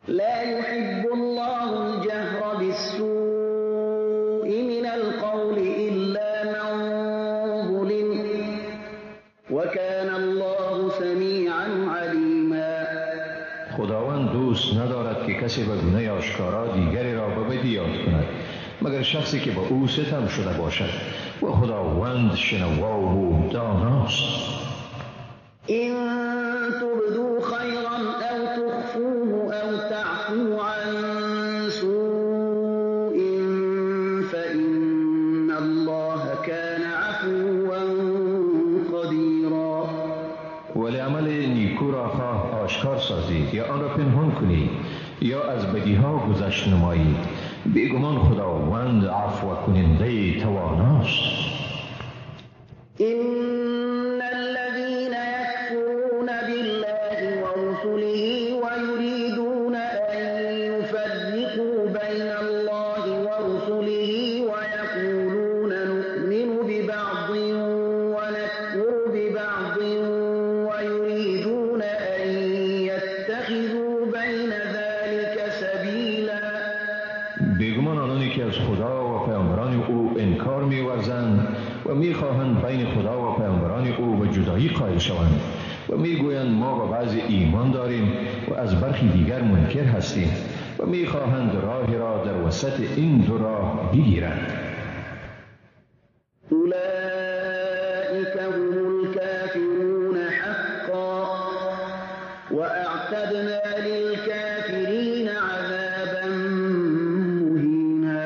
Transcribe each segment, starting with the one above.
لا يحب الله الجهر بالسوء من القول إلا من ظلم وكان الله سمیعا علیما. خداوند دوست ندارد که کسی به گناه آشکارا دیگری را به بدی یاد کند مگر شخصی که به او ستم شده باشد و خداوند شنوا و داناست. إن تبدوا خيرا أو تخفوه أو تعفو عن سوء فإن الله كان عفوا قديرا. ولی عمل نیکو را خواه آشکار سازید یا آن را پنهان کنید یا از بدیها گذشت نمایید، بیگمان خداوند عفو کننده تواناست. إن الذين يكفرون بالله ورسله ويريدون أن يفرقوا بين الله ورسله ويقولون نؤمن ببعض ونكفر ببعض ويريدون أن يتخذوا بين ذلك سبيلا. بیگمان آنانی که از خدا و پیامبران او انکار می‌ورزند و می‌خواهند بین خدا و پیامبران او به جدایی قائل شوند و می‌گویند ما به بعضی ایمان داریم و از برخی دیگر منکر هستیم و می‌خواهند راهی را در وسط این دو راه بگیرند. أولئك هم الكافرون حقا وأعتدنا للكافرين عذابا مهینا.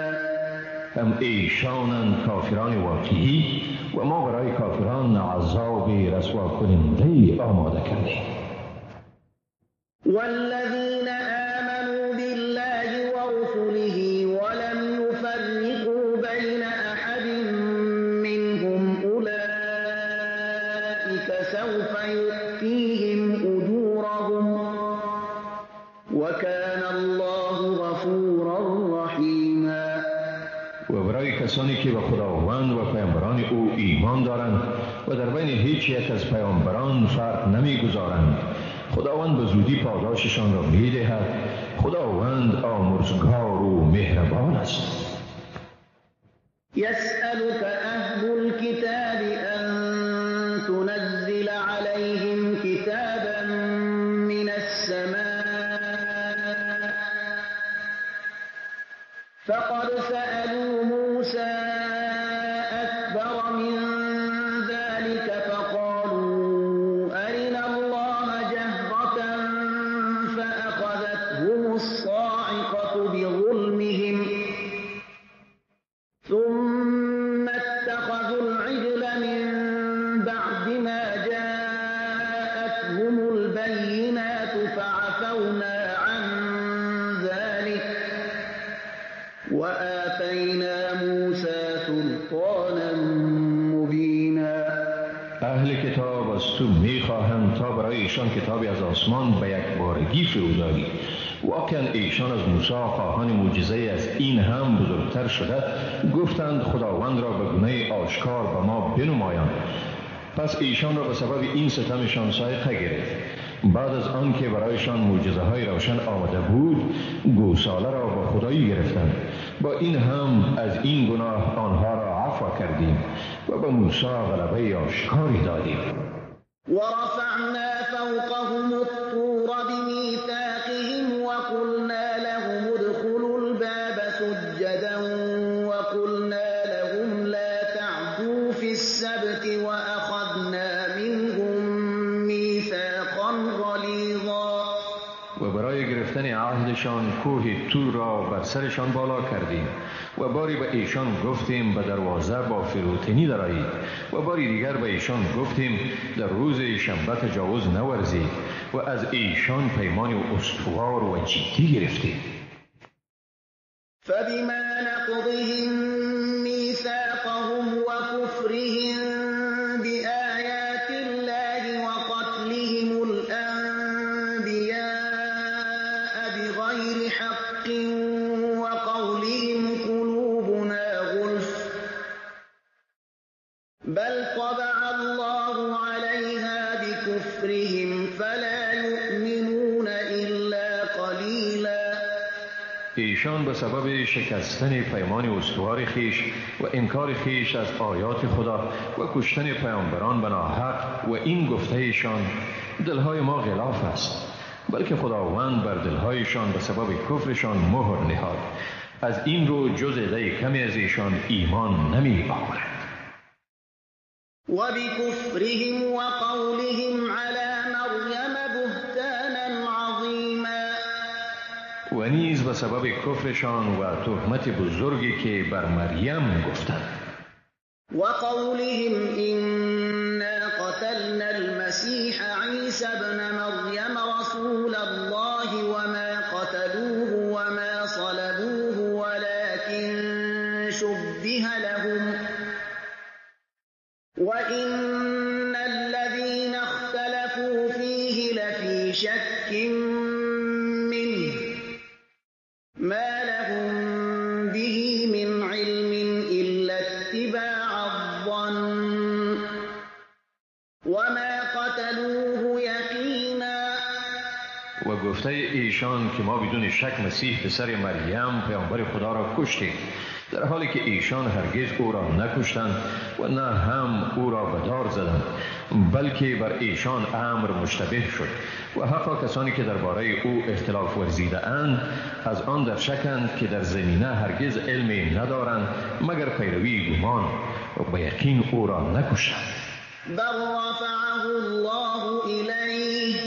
هم ایشانند کافران واقعی و ما برای کافران عذاب رسوا کننده آماده کردیم. والذين آمنوا بالله ورسله ولم يفرقوا بين أحد منهم أولئك سوف يؤتيهم أجورهم وكان الله غفورا رحيما. و برای کسانی که به خداوند و پیامبران او ایمان دارند و در بین هیچ یک از پیامبران فرق نمیگذارند، خداوند به زودی پاداششان را میدهد. خداوند آمرزگار و مهربان است. يسألك أهل الكتاب أن تنزل عليهم كتابا من السماء فقد سألوا موسى أكبر من ذلك فقالوا أرنا الله جهرة فأخذتهم الصاعقة بظلمهم ثم اتخذوا العجل من بعد ما جاءتهم البينات فعفونا عن ذلك وآتينا موسى سلطانا مبینا. اهل کتاب از تو میخواهند تا برای ایشان کتابی از آسمان به یک بارگی فروداری. واقعا ایشان از موسی خواهان معجزه از این هم بزرگتر شده گفتند خداوند را به گناه آشکار به ما بنمایان. پس ایشان را به سبب این ستمشان سایقه گرفت. بعد از آن که برایشان معجزه های روشن آمده بود گوساله را به خدایی گرفتند. با این هم از این گناه آنها را عفو کردیم و به موسی غلبه آشکاری دادیم. ورفعنا فوقهم الطور بميثاقهم وقلنا لهم ادخلوا الباب سجدا وقلنا لهم لا تعدوا في السبت وأخذنا منهم ميثاقا غلیظا. و برای گرفتن عهدشان کوه طور را بر سرشان بالا کردیم و باری به ایشان گفتیم به دروازه با فروتنی درآیید و باری دیگر به ایشان گفتیم در روز شنبه تجاوز نورزید و از ایشان پیمان استوار و جدی گرفتیم. فبما نقضهم ميثاقهم وكفرهم بآيات الله وقتلهم الأنبياء بغير حق وقولهم قلوبنا غلف بل طبع الله عليها بكفرهم فلا يؤمنون إلا قليلا. ایشان به سبب شکستن پیمان استوار خیش و انکار خیش از آیات خدا و کشتن پیامبران به ناحق و این گفته ایشان دلهای ما غلاف است، بلکه خداوند بر دلهایشان به سبب کفرشان مهر نهاد. از این رو جز عده کمی از ایشان ایمان نمی آورند. وبكفرهم وقولهم على مريم بهتانا عظيما. و نیز به سبب کفرشان و تهمت بزرگی که بر مریم گفتند. وقولهم إنا قتلنا المسيح عيسى ابن مريم رسول الله وما قتلوه وما صلبوه ولكن شبه لهم وإن الذين اختلفوا فيه لفي شك منه ما لهم به من علم إلا اتباع الظن وما قتلوه یقینا. و گفته ایشان که ما بدون شک مسیح پسر مریم پیامبر خدا را کشتیم، در حالی که ایشان هرگز او را نکشتند و نه هم او را به دار زدند، بلکه بر ایشان امر مشتبه شد. و حقا کسانی که درباره او اختلاف ورزیده اند از آن در شکند که در زمینه هرگز علمی ندارند مگر پیروی گمان و به یقین او را نکشتند. بل رفعه الله إليه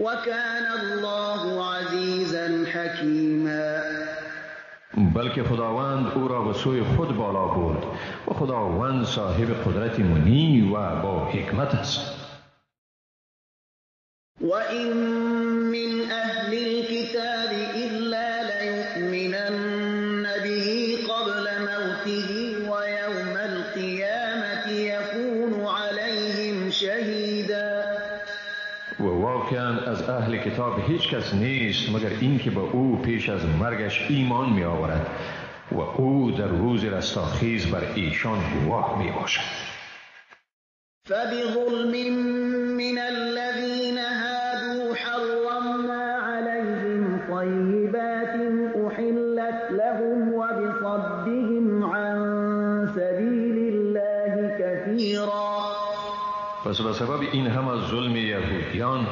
وكان الله عزيزا حكيما. بلکه خداوند او را به سوی خود بالا برد و خداوند صاحب قدرت منی و با حکمت است. وَإِن من أهل الكتاب إلا ليؤمنن به قبل موته ويوم القيامة يكون عليهم شهيدا. و واقعا از اهل کتاب هیچ کس نیست مگر اینکه به او پیش از مرگش ایمان می آورد و او در روز رستاخیز بر ایشان گواه می باشد. فبظلم من الذين هادوا حرمنا عليهم طيبات أحلت لهم وبصدهم عن سبيل الله كثيرا. پس به سبب این هم از ظلم یهودیان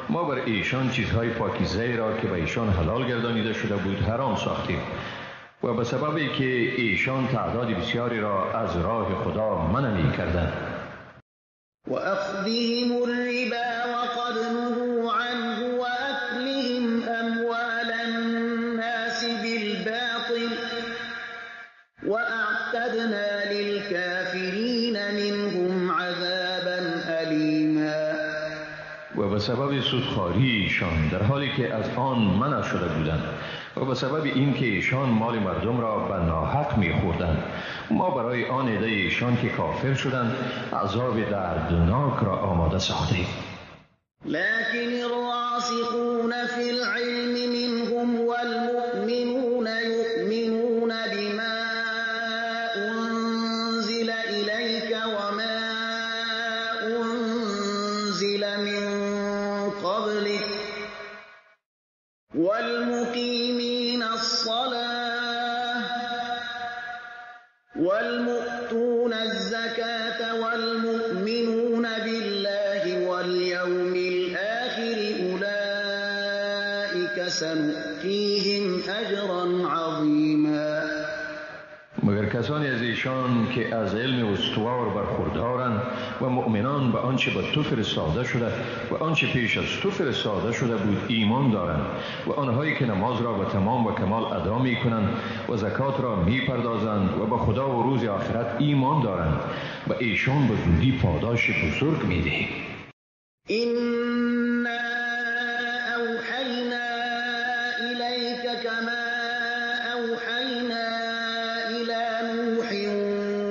ما بر ایشان چیزهای پاکیزه را که به ایشان حلال گردانیده شده بود حرام ساختیم و به سببی که ایشان تعداد بسیاری را از راه خدا منع می کردند. وأخذهم الربا وقد نهوا عنه وأكلهم أموال الناس بالباطل وأعتدنا للكافرين منهم عذابا أليما. و به سبب سودخواری ایشان در حالی که از آن منع شده بودند و به سبب اینکه ایشان مال مردم را به ناحق می‌خوردند ما برای آن عده ایشان که کافر شدند عذاب دردناک را آماده ساختیم. لكن الراسخون في العلم منهم والمؤمنون يؤمنون بما أنزل إليك وما أنزل من قبلك والمقيمين الصلاة والمؤتون الزكاة والمؤمنون بالله واليوم الآخر أولئك سنؤتيهم أجرا عظيما. مگر کسانی از ایشان که از علم استوار برخوردارند و مؤمنان به آنچه به تو فرستاده شده و آنچه پیش از تو فرستاده شده بود ایمان دارند و آنهایی که نماز را به تمام و کمال ادا می کنند و زکات را می پردازند و به خدا و روز آخرت ایمان دارند و ایشان به زودی پاداش بزرگ می دهیم. إنا أوحينا إليك كما أوحينا إلى نوح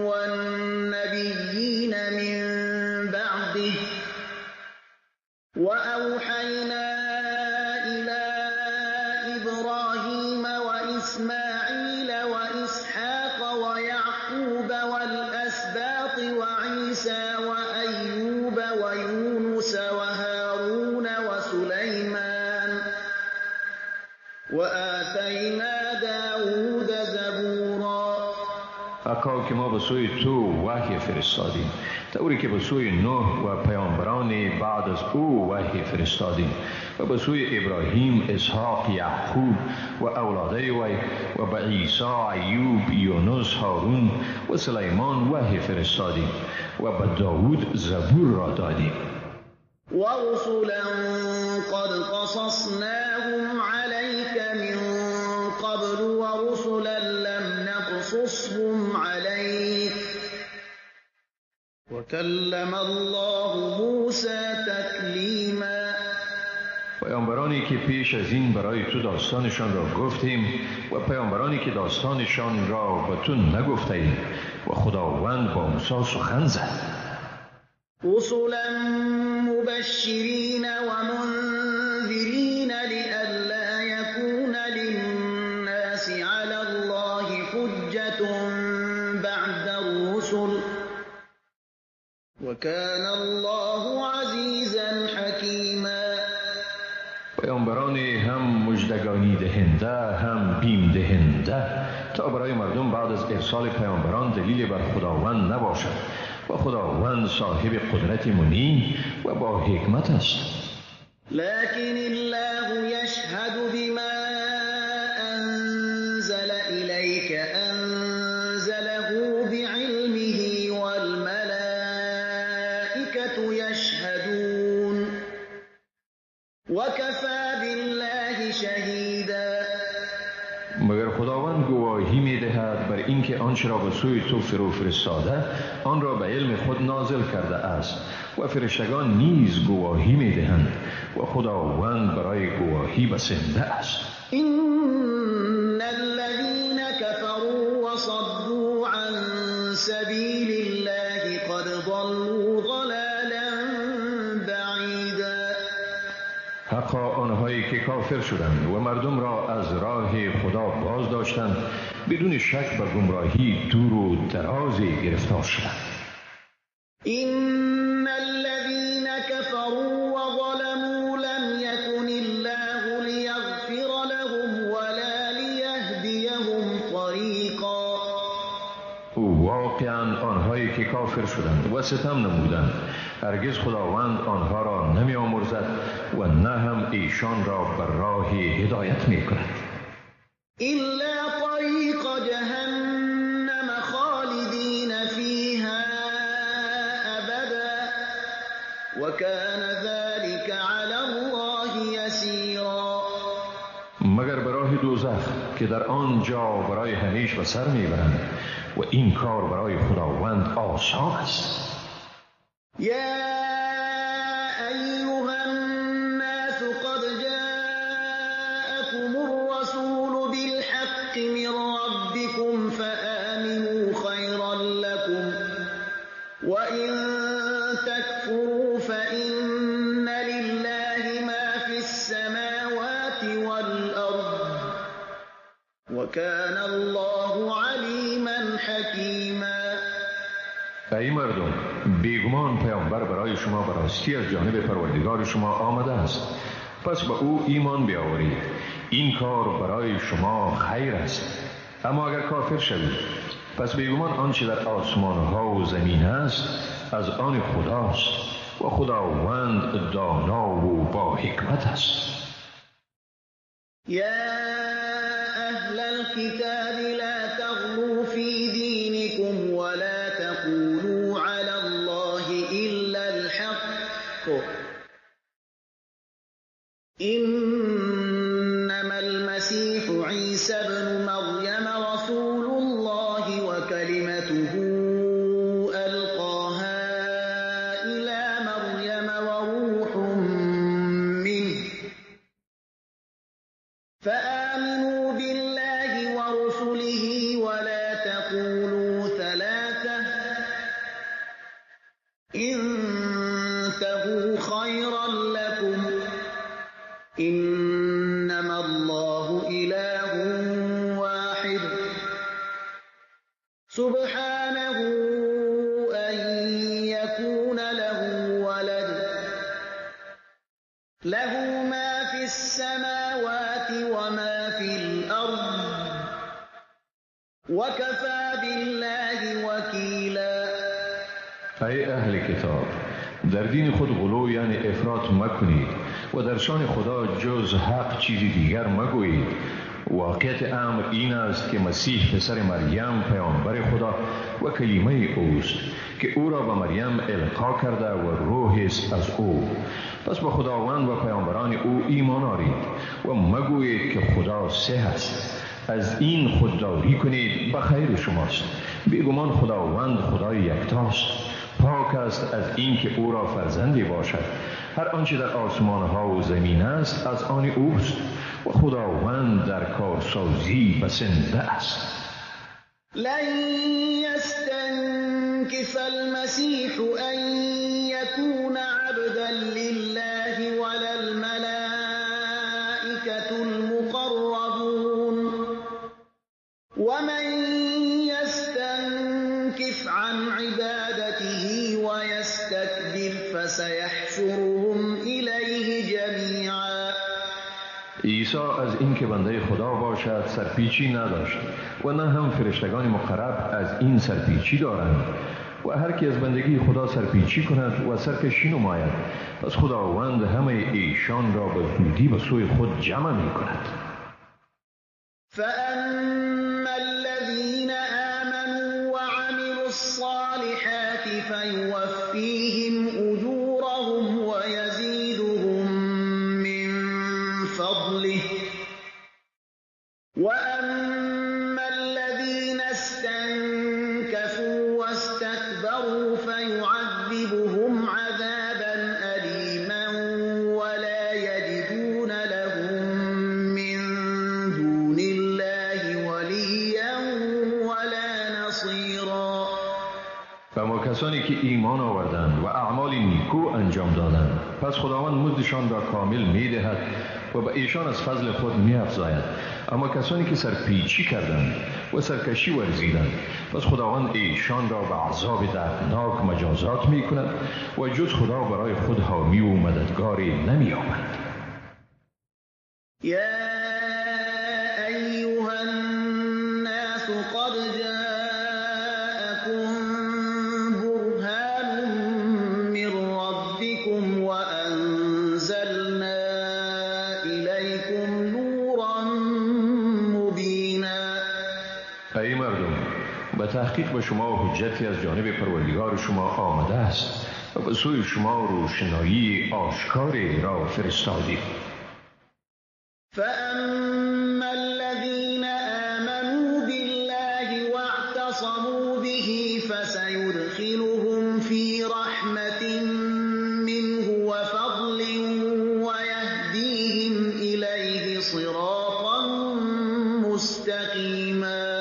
والنبيين من بعده وأوحينا إلى إبراهيم وإسماعيل وإسحاق ويعقوب والأسباط وعيسى وأيوب ويونس وهارون وسليمان وآتينا داود زبورا. اکا که ما به سوی تو وحی فرستادیم، طوری که به سوی نوح و پیامبران بعد از او وحی فرستادیم و به سوی ابراهیم، اسحاق، یعقوب و اولاده وی و به عیسی، ایوب، یونس، هارون و سلیمان وحی فرستادیم و به داود زبور را دادیم. ورسلا قد قصصناهم عليك من قبل ورسلا لم نقصصهم عليك وكلم الله موسى تكلیما. پیامبرانی که پیش از این برای تو داستانشان را گفتیم و پیامبرانی که داستانشان را به تو نگفتیم و خداوند با موسی سخن زد. رسلا مبشرین ومنذرین لئلا یکون للناس علی الله حجة بعد الرسل وكان الله عزیزا حکیما. پیامبرانی هم مژدگانی دهنده هم بیم دهنده تا برای مردم بعد از ارسال پیامبران دلیل بر خداوند نباشد و خداوند صاحب قدرت منی و با حکمت است. لكن الله يشهد بما أنزل إليك أنزله بعلمه والملائكة يشهدون وكفى بالله شهيدا. مگر خداوند گواهی می دهد بر اینکه آنچه را به سوی تو فرو فرستاده آن را به علم خود نازل کرده است و فرشتگان نیز گواهی می دهند و خداوند برای گواهی بسنده است. إن الذين كفروا وصدوا عن سبيل الله قد ضلوا ضلالا بعيدا. حقا آنهایی که کافر شدند و مردم را از راه خدا باز داشتند بدون شک به گمراهی دور و درازی گرفتار شدند. إن الذين كفروا وظلموا لم يكن الله ليغفر لهم ولا ليهديهم طريقا. واقعا آنهایی که کافر شدند و ستم نمودند هرگز خداوند آنها را نمی آمرزد و نه هم ایشان را بر راه هدایت می کند. إلا طريق جهنم خالدين فيها أبدا وكان ذلك على الله يسيرا. مگر به راه دوزخ که در آنجا برای همیشه به سر میبرند و این کار برای خداوند آسان است. يا أيها الناس قد جاءكم الرسول بالحق من ربكم فآمنوا خيرا لكم وإن تكفروا فإن لله ما في السماوات والأرض وكان الله عليما حكيما. ای مردم، بیگمان پیامبر برای شما به راستی از جانب پروردگار شما آمده است، پس به او ایمان بیاورید. این کار برای شما خیر است. اما اگر کافر شوید پس بیگمان آنچه در آسمان ها و زمین است از آن خداست و خداوند دانا و با حکمت است. يا أهل الكتاب لا تغلوا في دينكم ولا تقولوا على الله إلا الحق إنما المسيح عيسى ابن مريم رسول الله وكلمته ألقاها إلى مريم وروح منه فآمنوا بالله ورسله ولا تقولوا ثلاثة انتهوا خيرا لكم إنما الله إله واحد سبحانه أن يكون له ولد له ما في السماوات وما وكفى بالله وكیلا. ای اهل کتاب، در دین خود غلو یعنی افراط مکنید و در شان خدا جز حق چیزی دیگر مگویید. واقعیت امر این است که مسیح پسر مریم پیامبر خدا و کلمه اوست که او را به مریم القا کرده و روح است از او. پس به خداوند و پیامبران او ایمان آورید و مگویید که خدا سه است. از این خودداری کنید به خیر شماست. بیگمان خداوند خدای یکتاست، پاک است از این که او را فرزندی باشد. هر آنچه در آسمان ها و زمین است از آن اوست و خداوند در کارسازی بسنده است. لن يستنكف المسيح أن يكون عبدا لله ولا الملائكة المقربون ومن يستنكف عن عبادته ويستكبر فسيحشرهم إليه جميعا. عیسی از این که بنده خدا باشد سرپیچی نداشت و نه هم فرشتگان مقرب از این سرپیچی دارند و هر کی از بندگی خدا سرپیچی کند و سرکشی نماید پس خداوند همه ایشان را به زودی به سوی خود جمع می کند. فأما الذين آمنوا وعملوا الصالحات فيوفيهم أجورهم ويزيدهم من فضله وأما الذين استنكفوا واستكبروا فيعذبهم عذابا أليما ولا يجدون لهم من دون الله وليا ولا نصيرا. اما کسانی که ایمان آوردند و اعمال نیکو انجام دادند پس خداوند مزدشان را کامل می دهد و به ایشان از فضل خود می افزاید. اما کسانی که سرپیچی کردند و سرکشی ورزیدند پس خداوند ایشان را به عذاب دردناک مجازات می کند و جز خدا برای خود حامی و مددگاری نمی یابند. يا أيها الناس قد جاءكم برهان من ربكم وأنزلنا إليكم نورا مبينا. ای مردم، به تحقیق به شما حجتی از جانب پروردگار شما آمده است و به سوی شما روشنایی آشکاری را فرستادیم. فأما الذين آمنوا بالله واعتصموا به فسيدخلهم في رحمة منه وفضل ويهديهم إليه صراطا مستقيما.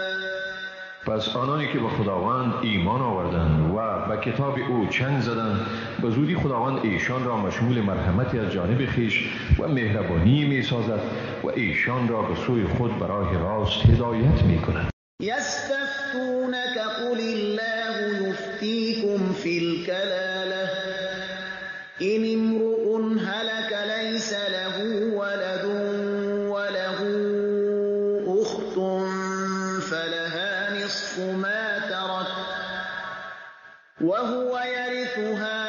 پس آنانی که به خداوند ایمان آوردند و به کتاب او چنگ زدند به زودی خداوند ایشان را مشمول مرحمتی از جانب خویش و مهربانی می سازد و ایشان را به سوی خود به راه راست هدایت می کند. يستفتونك قل الله يفتيكم في الكلالة إن امرؤ هلك ليس له ولد وله أخت فلها نصف ما ترك وهو يرثها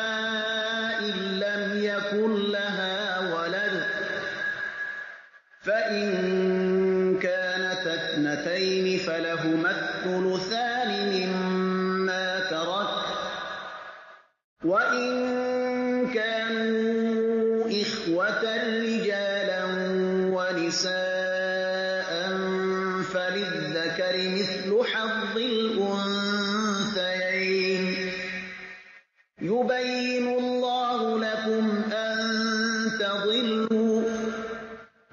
إن لم يكن لها ولد فإن كانت اثنتين فلهما الثلثان مما ترك وإن كانوا إخوة رجالا ونساء فللذكر مثل حظ الأنثيين يبين الله لكم أن تضلوا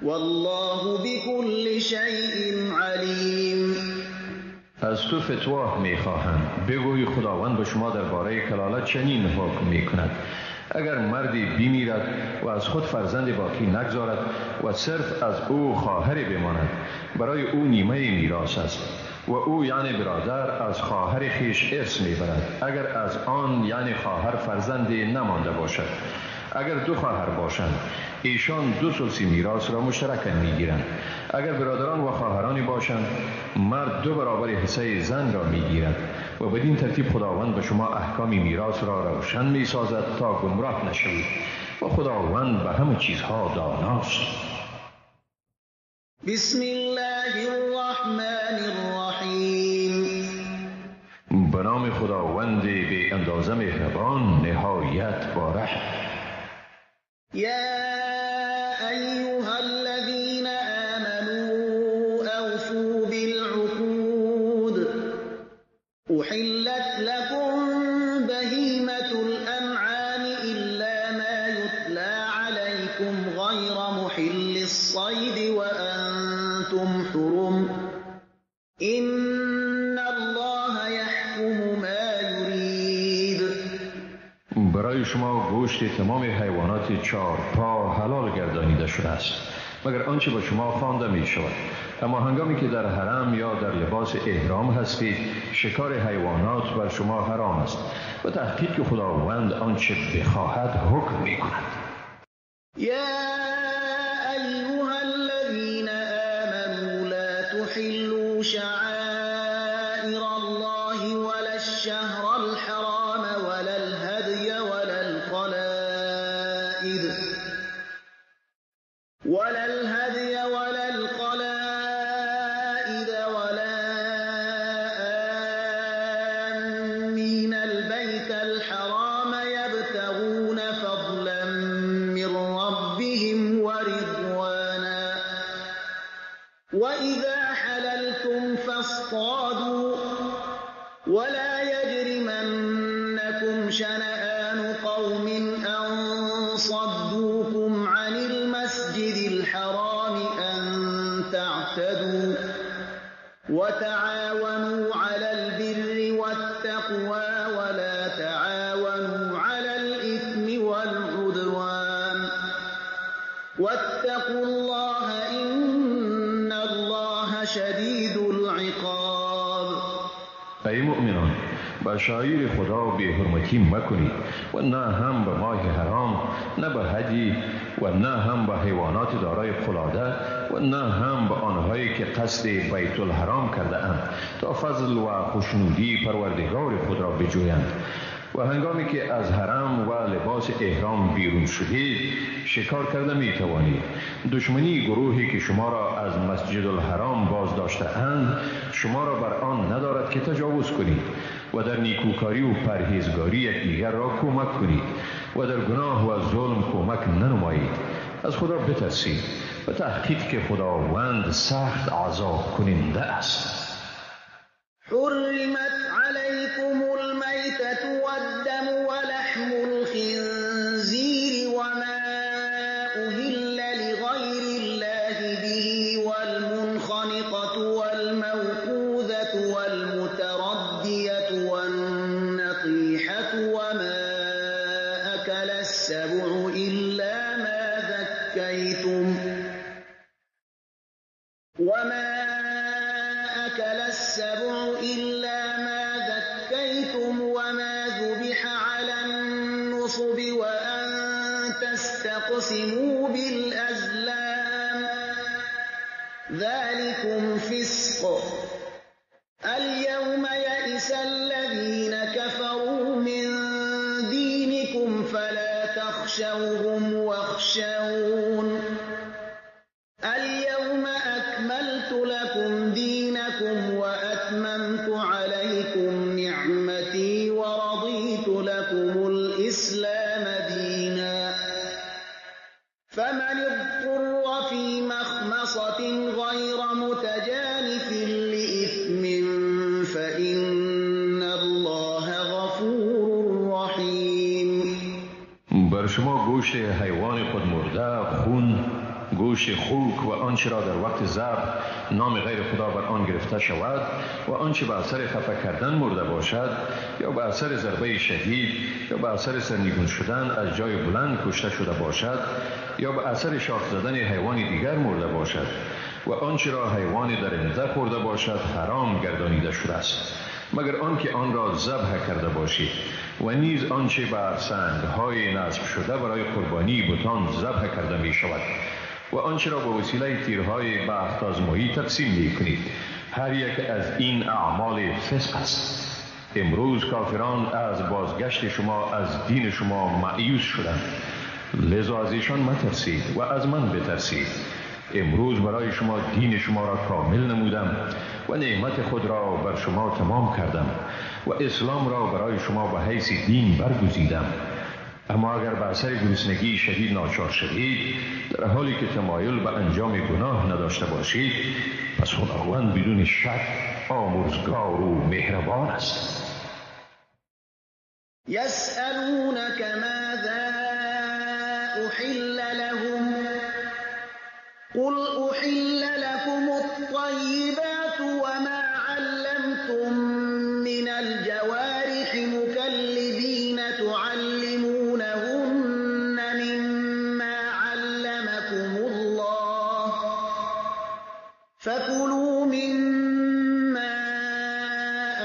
والله بكل شيء عليم. از تو فتوا می خواهند بگوی خداوند به شما درباره کلالت چنین حکم می کند: اگر مردی بمیرد و از خود فرزند باقی نگذارد و صرف از او خواهری بماند برای او نیمه میراث است و او یعنی برادر از خواهر خویش ارث میبرد اگر از آن یعنی خواهر فرزندی نمانده باشد. اگر دو خواهر باشند ایشان 2/3 میراث را مشترکاً میگیرند. اگر برادران و خواهرانی باشند، مرد 2 برابر حصه زن را میگیرد و بدین ترتیب خداوند به شما احکام میراث را روشن میسازد تا گمراه نشوید و خداوند به همه چیزها داناست. بسم الله الرحمن الرحیم. به نام خداوند بی اندازه مهربان نهایت باره. یا ایها الذین آمنوا اوفوا بالعقود احلت لكم بهیمة الانعام الا ما یتلی علیکم غیر محل الصید وانتم حرم ان الله یحکم ما یرید. برای شما گوشت تمام حیوانات 4 پا حلال گردانیده شده است مگر آنچه به شما خوانده می شود. اما هنگامی که در حرم یا در لباس احرام هستید شکار حیوانات بر شما حرام است و تحقیق خداوند آنچه بخواهد حکم می کند. یا ایها الذین آمنوا لا تحلوا شعائر الله ولا الشهر الحرام ولا الهدي ولا القلائد ولا آمين البيت الحرام يبتغون فضلا من ربهم ورضوانا وإذا حللتم فاصطادوا ولا يجرمنكم شنآن قوم أن صدوكم عن المسجد الحرام أن تعتدوا وتعاونوا على البر والتقوى ولا تعاونوا على الإثم والعدوان واتقوا الله إن الله شدید العقاب. ای مؤمنان، با شعایر خدا بی حرمتی مکنید و نه هم به ماه حرام، نه به هدی و نه هم به حیوانات دارای قلاده و نه هم به آنهایی که قصد بیت الحرام کرده اند تا فضل و خوشنودی پروردگار خود را بجویند. و هنگامی که از حرم و لباس احرام بیرون شدید شکار کرده می توانید. دشمنی گروهی که شما را از مسجد الحرام باز داشته اند شما را بر آن ندارد که تجاوز کنید و در نیکوکاری و پرهیزگاری یکدیگر را کمک کنید و در گناه و ظلم کمک ننمایید. از خدا بترسید و تحقیق که خداوند سخت عذاب کننده است. حرمت علیکم المیتة والدم ولحم الخنزیر وما أهل لغیر الله به والمنخنقة والموقوذة والمتردية والنطيحة وما أكل السبع إلا ما ذكيتم وما ذبح على النصب وأن تستقسموا بالأزلام ذلكم فسق. اليوم يئس الذين كفروا من دينكم فلا تخشوهم واخشون اليوم أكملت لكم دينكم وأتممت عليكم نعمتي ورضيت لكم الإسلام دينا فمن اضطر في مخمصة غير متجانف لإثم فإن الله غفور رحيم. بر شما گوشت حیوان خود مرده، خون، گوشت خوک و آنچه را در وقت ذبح نام غیر خدا بر آن گرفته شود و آنچه به اثر خفه کردن مرده باشد یا به اثر ضربه شدید یا به اثر سرنگون شدن از جای بلند کشته شده باشد یا به اثر شاخ زدن حیوان دیگر مرده باشد و آنچه را حیوان درنده خورده باشد حرام گردانیده شده است. مگر آنکه آن را ذبح کرده باشید و نیز آنچه بر سنگ‌های نصب شده برای قربانی بتان ذبح کرده می شود و آنچه را به وسیله تیرهای بخت آزمایی تقسیم می کنید، هر یک از این اعمال فسق است. امروز کافران از بازگشت شما از دین شما مایوس شدند، لذا از ایشان مترسید و از من بترسید. امروز برای شما دین شما را کامل نمودم و نعمت خود را بر شما تمام کردم و اسلام را برای شما به حیث دین برگزیدم. اما اگر به اثر گرسنگی شدید ناچار شوید، در حالی که تمایل به انجام گناه نداشته باشید، پس خداوند بدون شک آمرزگار و مهربان است. يسألونك ماذا أحل لهم قل أحل لكم الطيبات وما علمتم من الجوارح مكلبين تعلمونهن مما علمكم الله فكلوا مما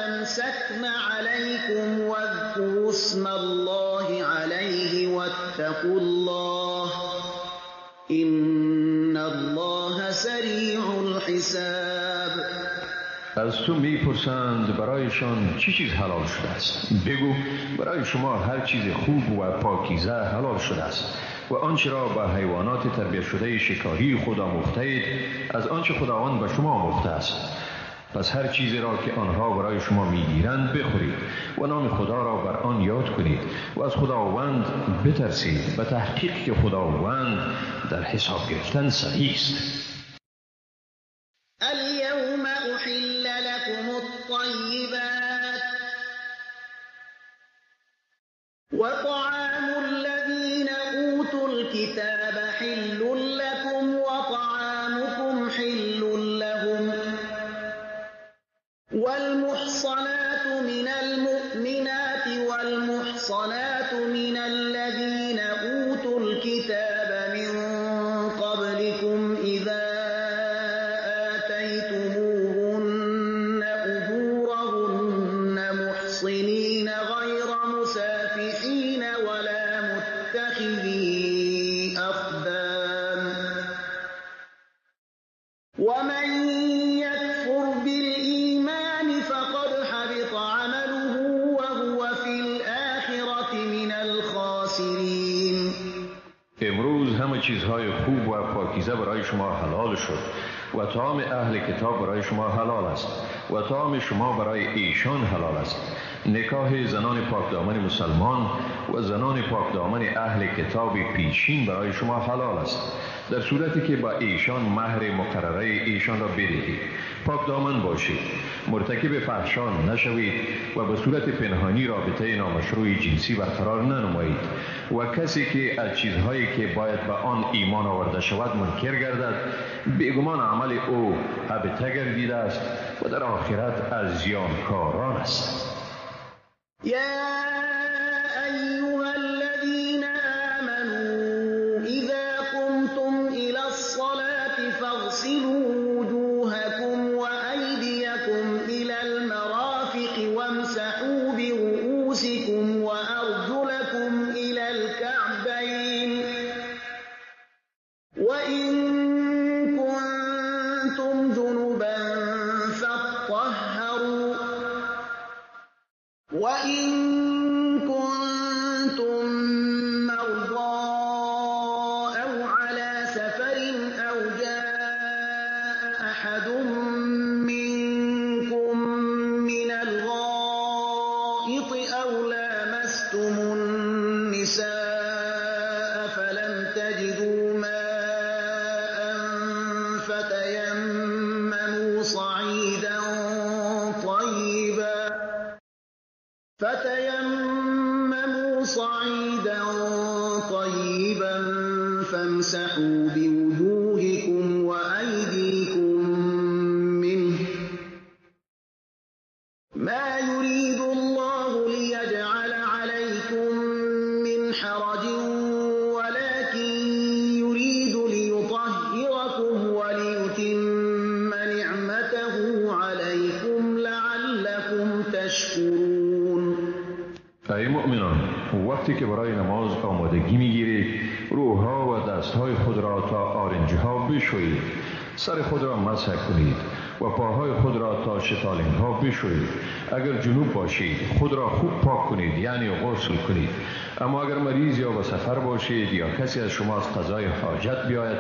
أمسكن عليكم واذكروا اسم الله عليه واتقوا الله إن الله سریع الحساب. از تو میپرسند برایشان چه چیز حلال شده است؟ بگو برای شما هر چیز خوب و پاکیزه حلال شده است و آنچه را به حیوانات تربیت شده شکاری خود آموخته اید از آنچه خداوند به شما آموخته است. پس هر چیزی را که آنها برای شما میگیرند بخورید و نام خدا را بر آن یاد کنید و از خداوند بترسید، به تحقیق که خداوند در حساب گرفتن سریع است. اليوم أحل لكم الطيبات وطعام الذين أوتوا الكتاب حل لكم وطعامكم حل لهم والمحصنات من المؤمنات والمحصنات من الذين أوتوا الكتاب من قبلكم إذا آتيتموهن أجورهن محصنين غير مسافحين ولا متخذي أخدان ومن يكفر بالإيمان فقد حبط عمله وهو في الآخرة من الخاسرين. امروز همه چیزهای خوب و پاکیزه برای شما حلال شد و طعام اهل کتاب برای شما حلال است و طعام شما برای ایشان حلال است. نکاح زنان پاکدامن مسلمان و زنان پاکدامن اهل کتاب پیشین برای شما حلال است، در صورتی که با ایشان مهر مقرره ایشان را بدهید. پاکدامن باشید، مرتکب فحشا نشوید و به صورت پنهانی رابطه نامشروع جنسی برقرار ننمایید و کسی که از چیزهایی که باید به آن ایمان آورده شود منکر گردد، بیگمان عمل او هبطه گردیده است و در آخرت از زیانکاران است. يا أيها الذين آمنوا إذا قمتم إلى الصلاة فاغسلوا وجوهكم وأيديكم إلى المرافق وامسحوا برؤوسكم وأرجلكم إلى الكعبين وإن كنتم جنبا فاطهروا وإن كنتم مرضى أو على سفر أو جاء أحد منكم من الغائط أو لامستم النساء فلم تجدوا ماء فتيمموا صعيدا طيبا فامسحوا بوجوهكم وأيديكم منه ما يريد الله ليجعل عليكم من حرج ولكن يريد ليطهركم وليتم نعمته عليكم لعلكم تشكرون. ای مؤمنان، وقتی که برای نماز آمادگی میگیرید روها و دستهای خود را تا آرنجها بشویید، سر خود را مسح کنید و پاهای خود را تا شتالین ها بشویید. اگر جنوب باشید خود را خوب پاک کنید، یعنی غسل کنید. اما اگر مریض یا به سفر باشید یا کسی از شما از قضای حاجت بیاید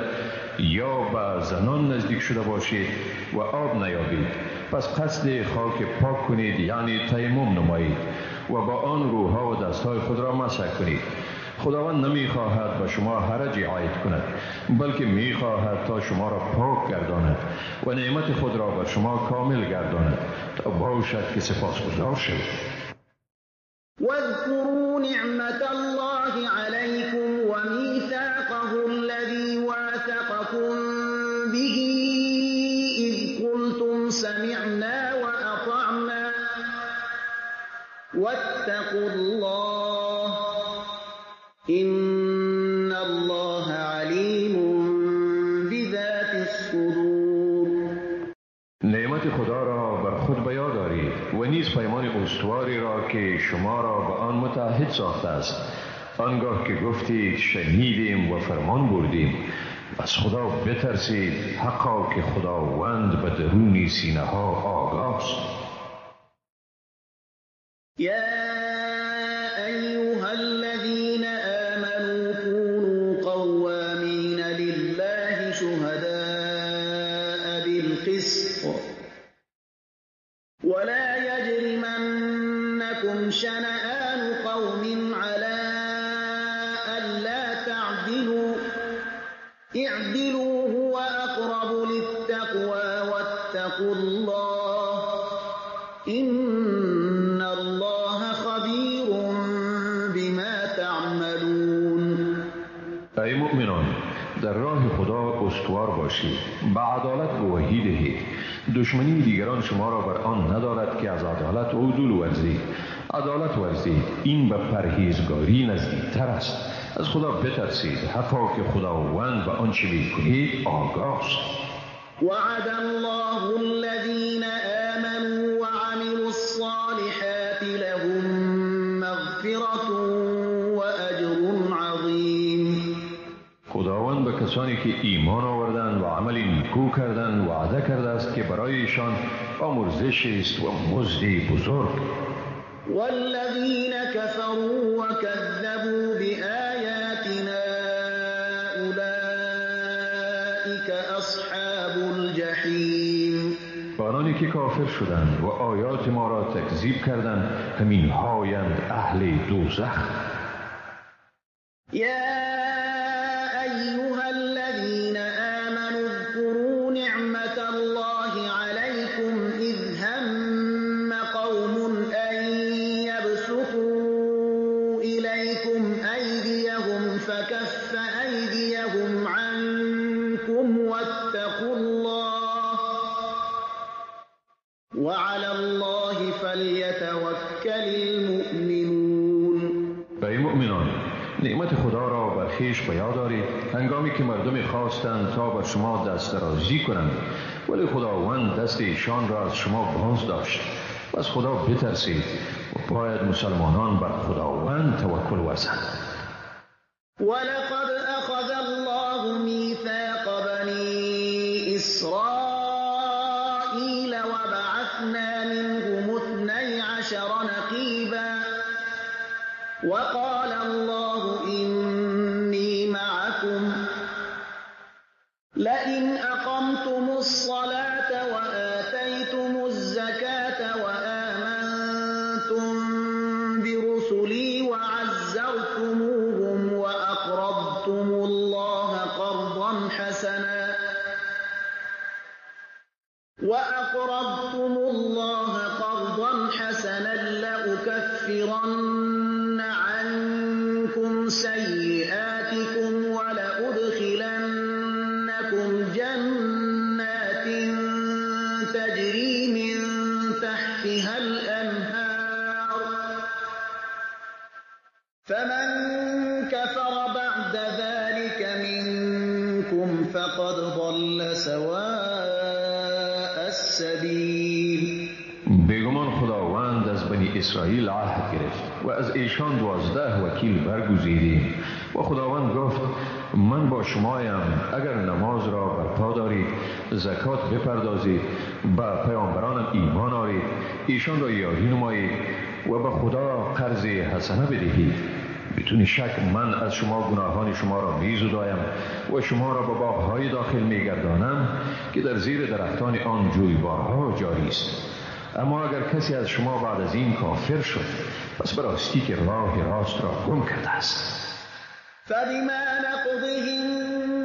یا به زنان نزدیک شده باشید و آب نیابید، پس قصد خاک پاک کنید، یعنی تیمم نمایید و با آن روها و دستهای خود را مسح کنید. خداوند نمی خواهد به شما حرجی عاید کند، بلکه می خواهد تا شما را پاک گرداند و نعمت خود را بر شما کامل گرداند تا باشد که سپاسگزار شوید. واذكروا نعمة الله عليكم وميثاقه الذي واثقكم به إذ قلتم سمعنا وأطعنا واتقوا الله إن الله عليم بذات الصدور. نعمت خدا را بر خود به یاد آورید و نیز پیمان استواری را که شما را به آن متعهد ساخته است. آنگاه که گفتید شنیدیم و فرمان بردیم، از خدا بترسید، حقا که خداوند به درون سینه ها آگاه است. يا أيها الذين آمنوا كونوا قوامين لله شهداء بالقسط ولا يجرمنكم شنآن قوم على ألا تعدلوا اعدلوا هو أقرب للتقوى واتقوا الله إن الله خبير بما تعملون. ای مؤمنان، در راه خدا استوار باشید، به عدالت گواهی دهید. دشمنی دیگران شما را بر آن ندارد که از عدالت عدول ورزید. عدالت ورزید، این به پرهیزگاری نزدیکتر است. از خدا بترسید، حقا که خداوند به آنچه می‌کنید آگاه است. وعد الله الذين آمنوا وعملوا الصالحات لهم مغفرة وأجر عظيم. خداوند به کسانی که ایمان آوردند و عمل نیکو کردند وعده کرده است که برای ایشان آمرزش است و مزدی بزرگ. والذين كفروا وكذبوا بآياتنا أولئك أصحاب الجحیم. آنانی که کافر شدند و آیات ما را تکذیب کردند همین هایند اهل دوزخ. يا أيها الذين آمنوا اذكروا نعمة الله عليكم إذ هم قوم أن يبسطوا إليكم أيديهم فكف أيديهم عنكم واتقوا الله وعلى الله فليتوكل المؤمنون. ای مؤمنان، نعمت خدا را بر خویش به یاد آرید هنگامی که مردم خواستند تا بر شما دست درازی کنند، ولی خداوند دست ایشان را از شما باز داشت. از خدا بترسید و باید مسلمانان بر خداوند توکل ورزند. ولقد أخذ الله ميثاق بني إسرائيل وبعثنا منهم 12 نقيبا وقال الله إني معكم لئن أقمتم الصلاة وآتيتم الزكاة وآمنتم برسلي وعزرتموهم وأقرضتم الله قرضا حسنا لأكفرن عنكم سيئاتكم ولأدخلنكم جنات تجري من تحتها الأنهار فمن كفر بعد ذلك منكم فقد ضل سواء السبيل. بیگمان خداوند از بنی اسرائیل عهد گرفت و از ایشان 12 وکیل برگزیدیم و خداوند گفت من با شمایم اگر نماز را برپا دارید، زکات بپردازید، به پیامبرانم ایمان آرید، ایشان را یاری نمایید و به خدا قرض حسنه بدهید. بدون شک من از شما گناهان شما را می‌زدایم و شما را به باغ‌های داخل می‌گردانم که در زیر درختان آن جویبارها جاری است. اما اگر کسی از شما بعد از این کافر شد، پس به راستی که راه راست را گم کرده است. فبما نقضهم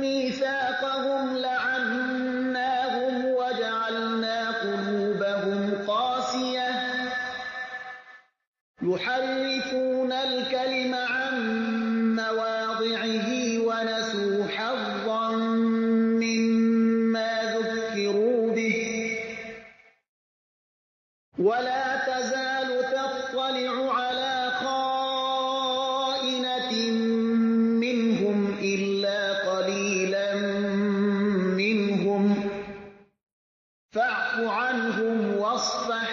ميثاقهم لعناهم وجعلنا قلوبهم قاسية يحرفون الكلم عن مواضعه ونسوا حظا مما ذكروا به ولا تزال تطلع على خائنة منهم إلا قليلا منهم فاعف عنهم واصفح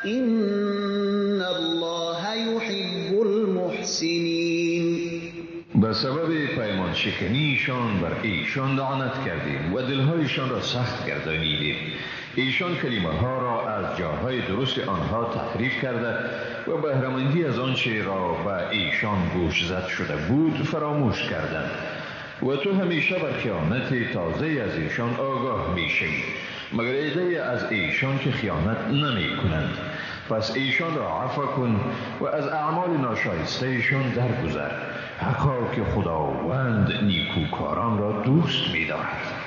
إن الله يحب المحسنين. به سبب پیمان شکنیشان بر ایشان لعنت کردیم و دلهایشان را سخت گردانیدیم. ایشان کلمه ها را از جاهای درست آنها تحریف کرده و بهره‌مندی از آنچه را به ایشان گوش زد شده بود فراموش کردند و تو همیشه بر خیانت تازه از ایشان آگاه میشی، مگر عده از ایشان که خیانت نمی کنند. پس ایشان را عفو کن و از اعمال ناشایسته ایشان درگذر، حقا که خداوند نیکوکاران را دوست می‌دارد.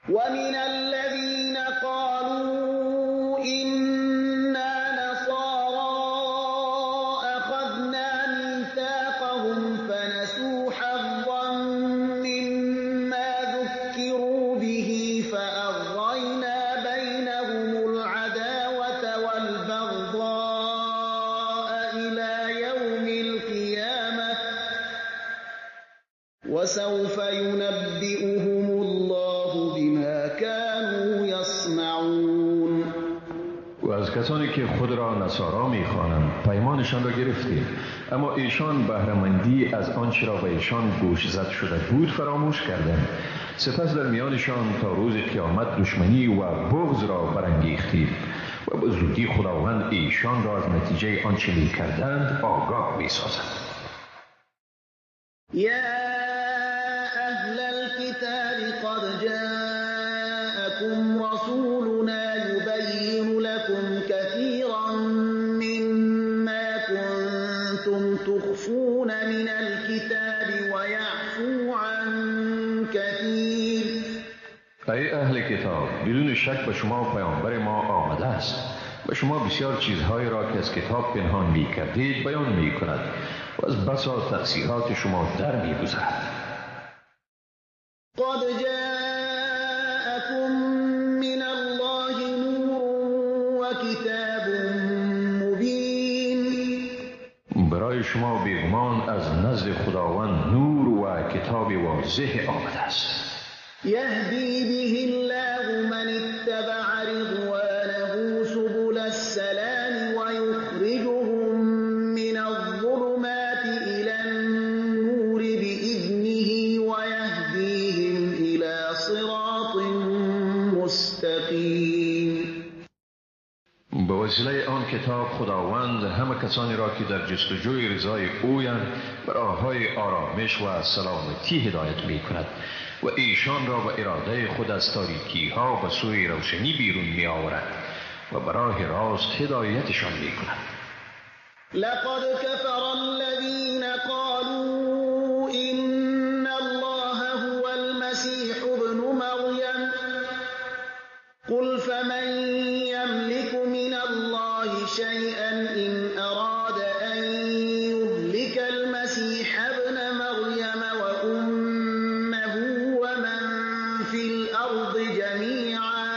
ومن الذين قالوا إنا نصارى أخذنا ميثاقهم فنسوا حظا مما ذكروا به فأغرينا بينهم العداوة والبغضاء إلى يوم القيامة وسوف ينبئهم الله بما كانوا يصنعون. و از کسانی که خود را نصارا می‌خوانند پیمانشان را گرفتیم، اما ایشان بهره‌مندی از آنچه را به ایشان گوش زد شده بود فراموش کردند. سپس در میانشان تا روز قیامت دشمنی و بغض را برانگیختیم و به زودی خداوند ایشان را از نتیجه آنچه می‌کردند آگاه می‌سازد. قد جاءكم رسولنا يبين لكم كثيرا مما كنتم تخفون من الكتاب ويعفو عن كثير. ای اهل کتاب، بدون شک به شما پیامبر ما آمده است و شما بسیار چیزهایی را که از کتاب پنهان می کردید بیان می کند و از بسا تأثیرات شما در می گذرد. قد جاءكم من الله نور وكتاب مبين. برای شما بیگمان از نزد خداوند نور و کتاب واضح آمده است. يهدي به الله من اتبع رضوانه سبل السلام ويخرجهم من الظلمات إلى النور بإذنه ويهديهم إلى صراط مستقيم. به وسیله آن کتاب خداوند همه کسانی را که در جستجوی رضای اویند به راه‌های آرامش و سلامتی هدایت می کند و ایشان را به اراده خود از تاریکی ها به سوی روشنی بیرون می آورد و به راه راست هدایتشان می کند. لقد كفر الذين قالوا إن الله هو المسيح ابن مريم قل فمن يملك من الله شيئا إن أراد أن يهلك المسيح ابن مريم وأمه ومن في الأرض جميعا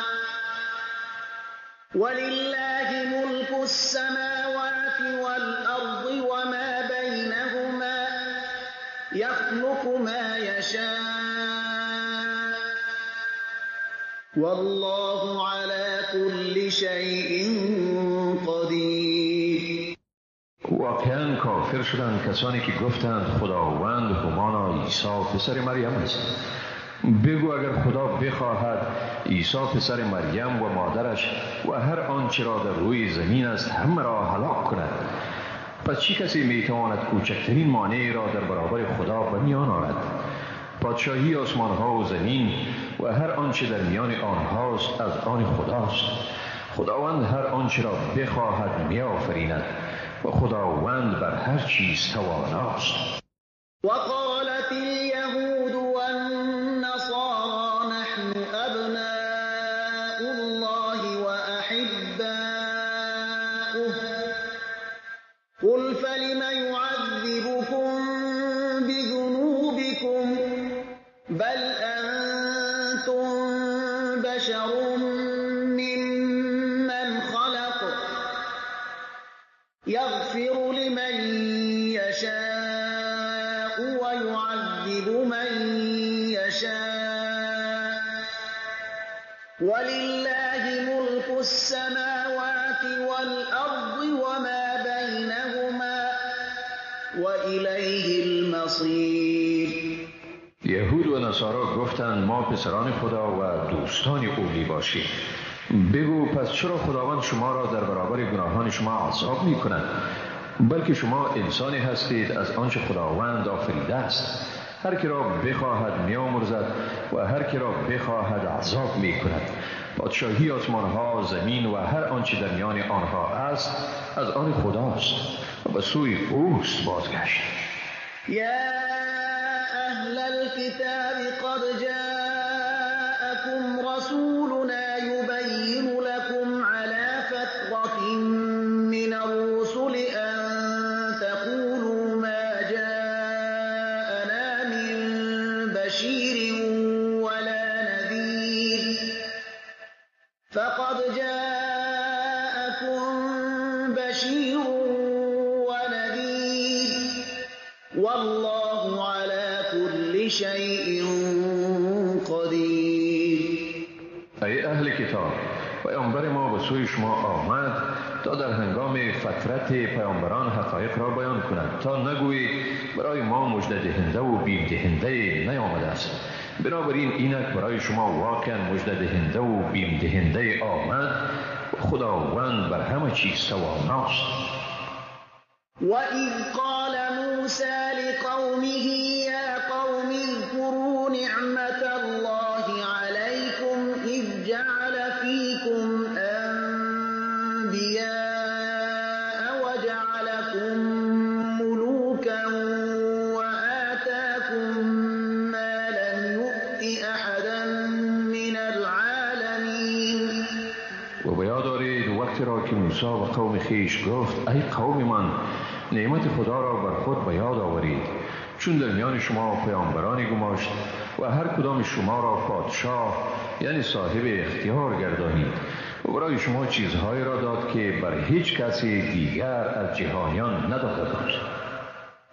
ولله ملك السماوات والأرض وما بينهما يخلق ما يشاء والله على كل شيء قدیر. واقعا کافر شدند کسانی که گفتند خداوند همانا عیسی پسر مریم است. بگو اگر خدا بخواهد عیسی پسر مریم و مادرش و هر آنچه را در روی زمین است همه را هلاک کند، پس چه کسی میتواند کوچکترین مانعی را در برابر خدا به میان آورد؟ پادشاهی آسمان ها و زمین و هر آنچه در میان آنهاست از آن خداست. خداوند هر آنچه را بخواهد می آفریند و خداوند بر هر چیز تواناست. وقالت اليهود والنصارى نحن أبناء الله وأحباؤه قل فلم يعذبكم بذنوبكم بل أنتم بشر ممن خلق يغفر لمن يشاء ويعذب من يشاء ولله ملك السماوات والأرض وما بينهما وإليه المصير. یهود و نصارا گفتند ما پسران خدا و دوستان او می باشیم. بگو پس چرا خداوند شما را در برابر گناهان شما عذاب می کند؟ بلکه شما انسانی هستید از آنچه خداوند آفریده است. هر کی را بخواهد می آمرزد و هر کی را بخواهد عذاب می کند. پادشاهی آسمان ها، زمین و هر آنچه در میان آنها است از آن خداست و به سوی اوست بازگشت. یا اهل الكتاب قد جاءكم رسولنا يبين لكم على فترة من الرسل أن تقولوا ما جاءنا من بشير ولا نذير فقد جاءكم بشير ونذير والله على كل شيء قدیر. ای اهل کتاب، پیامبر ما به سوی شما آمد تا در هنگام فترت پیامبران حقایق را بیان کند، تا نگویید برای ما مژده دهنده و بیم دهنده نیامده است. بنابراین اینک برای شما واقعا مژده دهنده و بیم دهنده آمد و خداوند بر همه چیز تواناست. وَإِذْ قَالَ مُوسَى لِقَوْمِهِ يَا قَوْمِ اذْكُرُوا نِعْمَةَ اللَّهِ عَلَيْكُمْ إِذْ جَعَلَ فِيكُمْ أَنْبِيَاءَ وَجَعَلَكُمْ مُلُوكًا وَآتَاكُمْ مَا لَمْ يُؤْتِ أَحَدًا مِنَ الْعَالَمِينَ. و بیاد دارید وقتی را که موسی و قوم خیش گفت ای قوم من، نعمت خدا را بر خود به یاد آورید، چون در میان شما پیامبرانی گماشت و هر کدام شما را پادشاه یعنی صاحب اختیار گردانید و برای شما چیزهایی را داد که بر هیچ کسی دیگر از جهانیان نداده بود.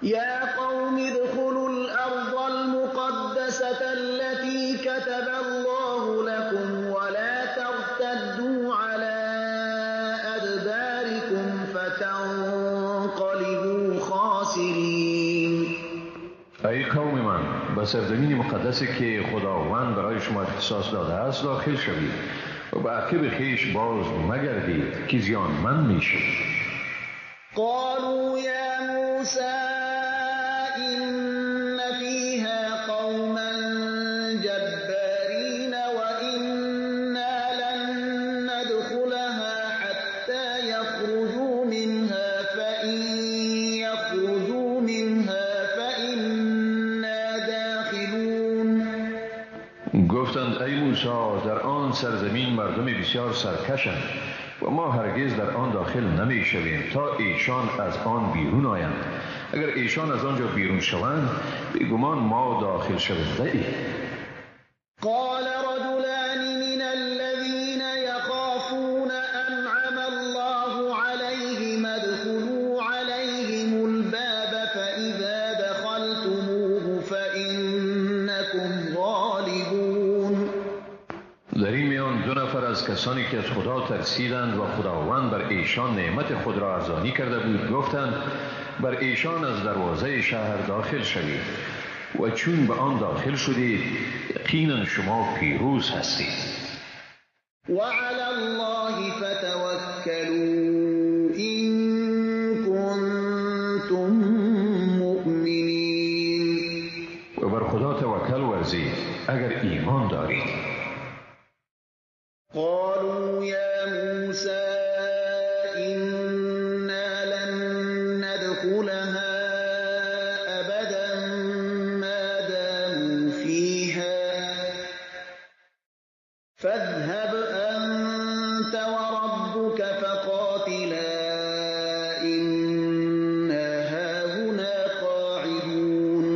يا قوم ادخلوا الأرض المقدسة التي كتب الله لكم ولا ترتدوا على أدباركم فتنقلبوا خاسرين. ای قوم من، به سرزمین مقدسی که خداوند برای شما اختصاص داده است داخل شوید و به عقب خویش باز مگردید که زیانمند میشید. قالوا يا موسى إن فيها قوما جبارين وإنا لن ندخلها حتى يخرجوا منها فإن يخرجوا منها فإنا داخلون. گفتند ای موسی، در آن سرزمین مردم بسیار سرکشند و ما هرگز در آن داخل نمی شویم تا ایشان از آن بیرون آیند. اگر ایشان از آنجا بیرون شوند بیگمان ما داخل شونده ایم. قال رجلان من الذين يخافون أنعم الله عليهم ادخلوا عليهم الباب فإذا دخلتموه فإنكم غالبون. در این میان نفر از کسانی که از خدا ترسیدند و خداوند بر ایشان نعمت خود را ارزانی کرده بود گفتند بر ایشان از دروازه شهر داخل شوید و چون به آن داخل شدید یقینا شما پیروز هستید. وعلى الله فتوكلوا إن كنتم مؤمنين. و بر خدا توکل ورزید اگر ایمان دارید. قالوا يا موسى إنا لن ندخلها أبدا ما داموا فيها فاذهب أنت وربك فقاتلا إنا هاهنا قاعدون.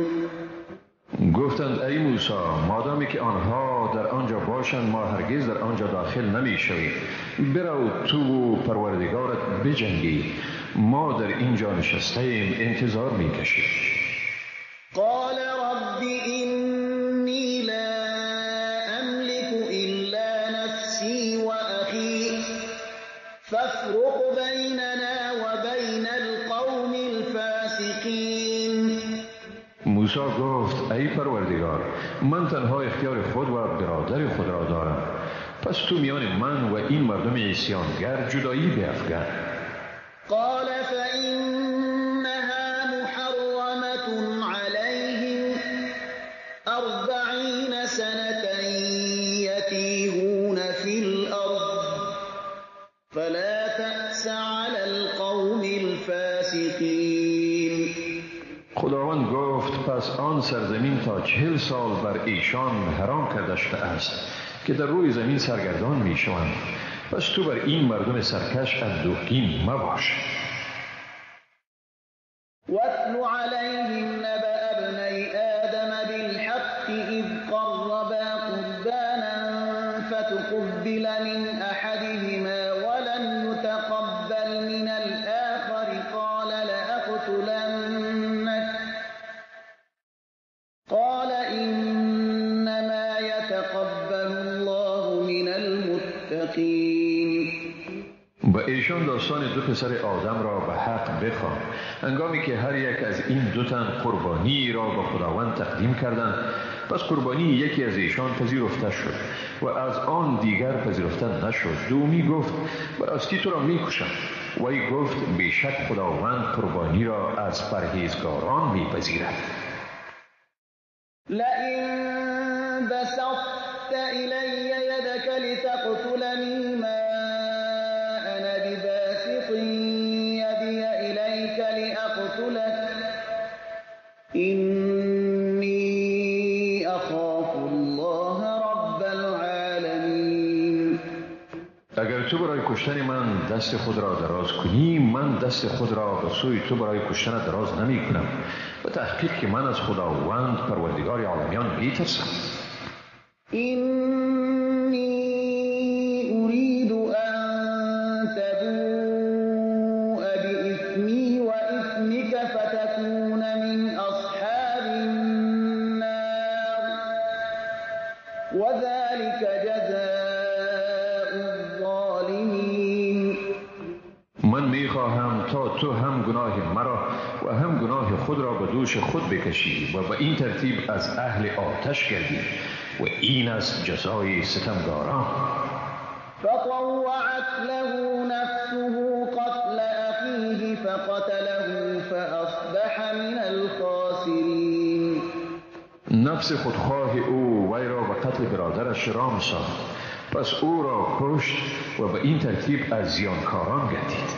گفتند ای موسی مادامی که آنها در آنجا باشند ما هرگز در آنجا داخل نمی شویم. برو تو و پروردگارت بجنگی، ما در اینجا نشسته ایم انتظار می کشیم. قال رب إني لا أملك إلا نفسي وأخي فافرق بيننا وبين القوم الفاسقين. موسی گفت ای پروردگار من تنها اختیار خود و برادر خود را دارم، پس تو میان من و این مردم عصیانگر جدایی بیفکن. قال فإنها محرمة عليهم 40 سنة يتيهون في الأرض فلا تأس على القوم الفاسقين. خداوند گفت پس آن سرزمین تا 40 سال بر ایشان حرام کرده شده است که در روی زمین سرگردان می شوند، پس تو بر این مردم سرکش اندوهگین مباش. واتل عليهم نبأ ابني آدم بالحق إذ قربا قربانا فتقبل من أحدهما ولم يتقبل من الآخر قال لأقتلنك قال إنما يتقبل الله من المتقين. به ایشان داستان دو پسر آدم را به حق بخوان. هنگامی که هر یک از این دو تن قربانی را به خداوند تقدیم کردند، پس قربانی یکی از ایشان پذیرفته شد و از آن دیگر پذیرفته نشد. دومی گفت براستی تو را میکشم و ای گفت بیشک خداوند قربانی را از پرهیزگاران میپذیرد. لئن بسطت إلي يدك لتقتلني ما أنا بباسط يدي إليك لأقتلك إني أخاف الله رب العالمين. اگر تو برای کشتن من دست خود را دراز کنی من دست خود را به سوی تو برای کشتن دراز نمی کنم و تحقیق که من از خداوند پروردگار عالمیان می ترسم. إني أريد أن تبوء بإثمي وإثمك فتكون من أصحاب النار وذلك جزاء الظالمين. من می خواهم تا تو هم گناه مرا و هم گناه خود را به دوش خود بکشی و به این ترتیب از اهل آتش گردی و این از جزای ستمگاران. فطوعت له نفسه قتل أخيه فقتله فأصبح من الخاسرين. نفس خودخواه او وی را به قتل برادرش رام ساخت، پس او را کشت و به این ترتیب از زیانکاران گردید.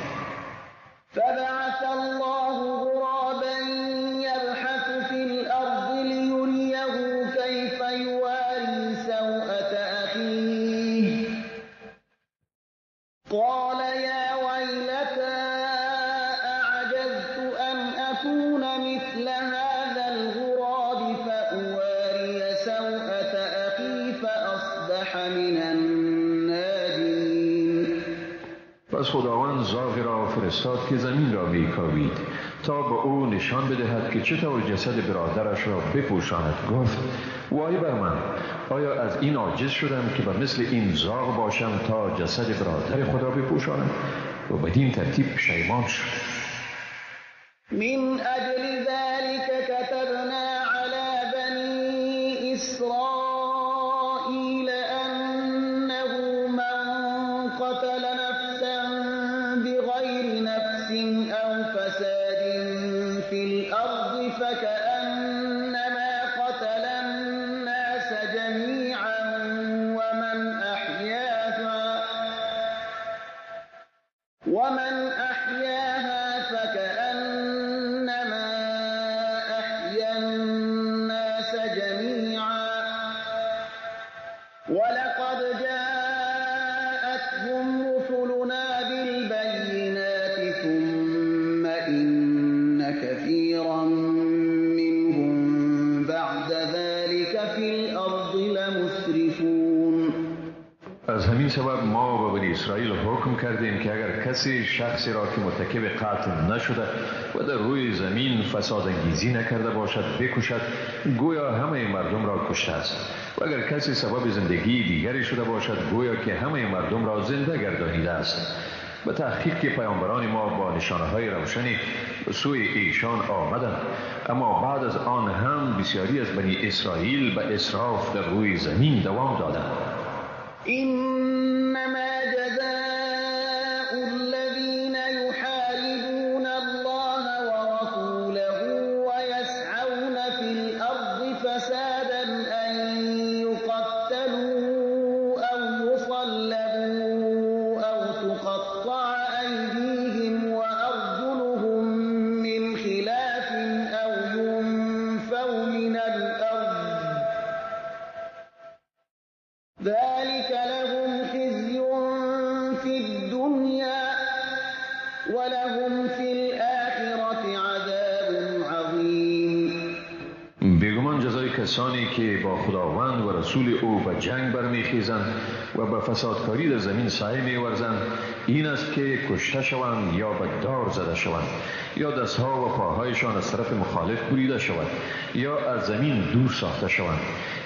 فبعث الله غرابا يبحث في الأرض ليريه كيف يواري سوءة أخيه قال يا ويلتى أعجزت أن أكون مثل هذا الغراب فأواري سوءة أخي فأصبح من النادمين. پس خداوند زاغی را فرستاد که زمین را بیکاوید تا به او نشان بدهد که چطور جسد برادرش را بپوشاند. گفت وای بر من، آیا از این عاجز شدم که به مثل این زاغ باشم تا جسد برادر خدا بپوشانم؟ و بدین ترتیب پشیمان شد. من أجل ذلك كتبنا على بني إسرائيل أنه من قتل نفسا بغير نفس أو فساد في الأرض فكأنما قتل الناس جميعا ومن أحياها فكأنما أحيا الناس جميعا ولقد جاءتهم رسلنا بالبينات ثم إن كثيرا منهم بعد ذلك في الأرض لمسرفون. از همین سبب ما به بنی اسرائیل حکم کردیم که اگر کسی شخصی را که مرتکب قتل نشده و در روی زمین فساد انگیزی نکرده باشد بکشد، گویا همه مردم را کشته است، و اگر کسی سبب زندگی دیگری شده باشد گویا که همه مردم را زنده گردانیده است. به تحقیق که پیامبران ما با نشانه‌های روشنی به سوی ایشان آمدند، اما بعد از آن هم بسیاری از بنی اسرائیل به اسراف در روی زمین دوام دادند. إنما جزاء الذين يحاربون الله ورسوله ويسعون في الأرض فسادا أن يقتلوا أو يصلبوا أو تقطع أيديهم وأرجلهم من خلاف أو ينفوا من الأرض ذلك لهم خزي في الدنيا ولهم في الآخرة عذاب عظيم. بیگمان جزای کسانی که با خداوند و رسول او به جنگ برمیخیزند و به فسادکاری در زمین سعی میورزند این است که کشته شوند یا به دار زده شوند یا دستها و پاهایشان از طرف مخالف بریده شود یا از زمین دور ساخته شوند.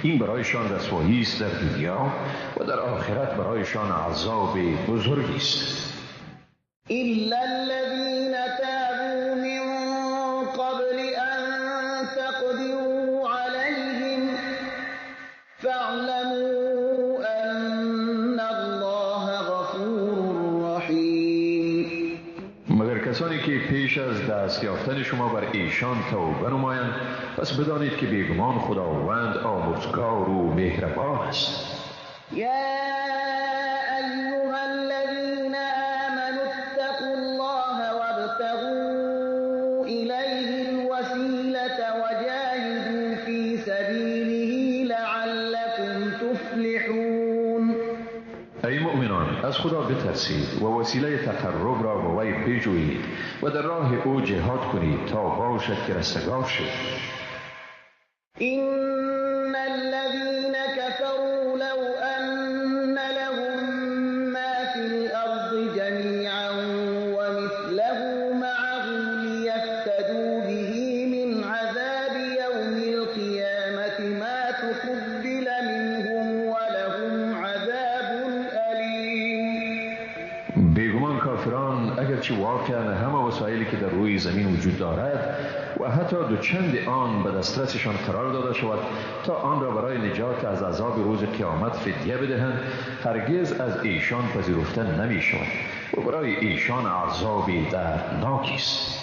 این برایشان رسوایی است در دنیا و در آخرت برایشان عذاب بزرگی است. إلا الذين تابوا من قبل أن تقدروا عليهم فاعلموا أن الله غفور رحيم. مگر کسانی که پیش از دست یافتن شما بر ایشان توبه نمایند، پس بدانید که بیگمان خداوند آمرزگار و مهربان است. يا أيها الذين آمنوا اتقوا الله وابتغوا إليه الوسيلة وجاهدوا في سبيله لعلكم تفلحون. ای مؤمنان، از خدا بترسید و وسیله تقرب را به وی بجویید و در راه او جهاد کنید تا باشد که رستگار شد. إن الذين كفروا لو أن لهم ما في الأرض جميعا ومثله معه ليفتدوا به من عذاب يوم القيامة ما تقبل منهم ولهم عذاب أليم. بیگمان کافران اگرچه واقعا همه وسایلی که در روی زمین وجود دارد و حتی دو چند آن به دسترسشان قرار داده شود تا آن را برای نجات از عذاب روز قیامت فدیه بدهند، هرگز از ایشان پذیرفته نمی شود و برای ایشان عذاب دردناکی است.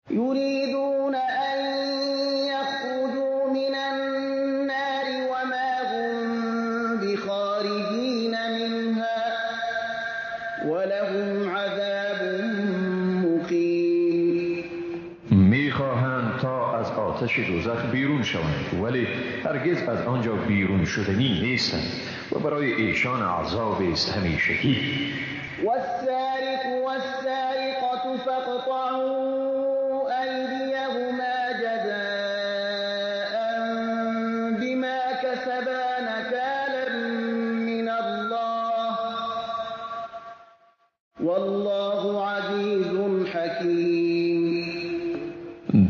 يريدون أن يخرجوا من النار وما هم بخارجين منها ولهم عذاب مقيم. میخواهند تا از آتش دوزخ بیرون شوند ولی هرگز از آنجا بیرون شدنی نیستند و برای ایشان عذاب است همیشگی. والسارق والسارقة فاقطعوا أيديهما جزاء بما كسبا نكالا من الله والله عزیز حکیم.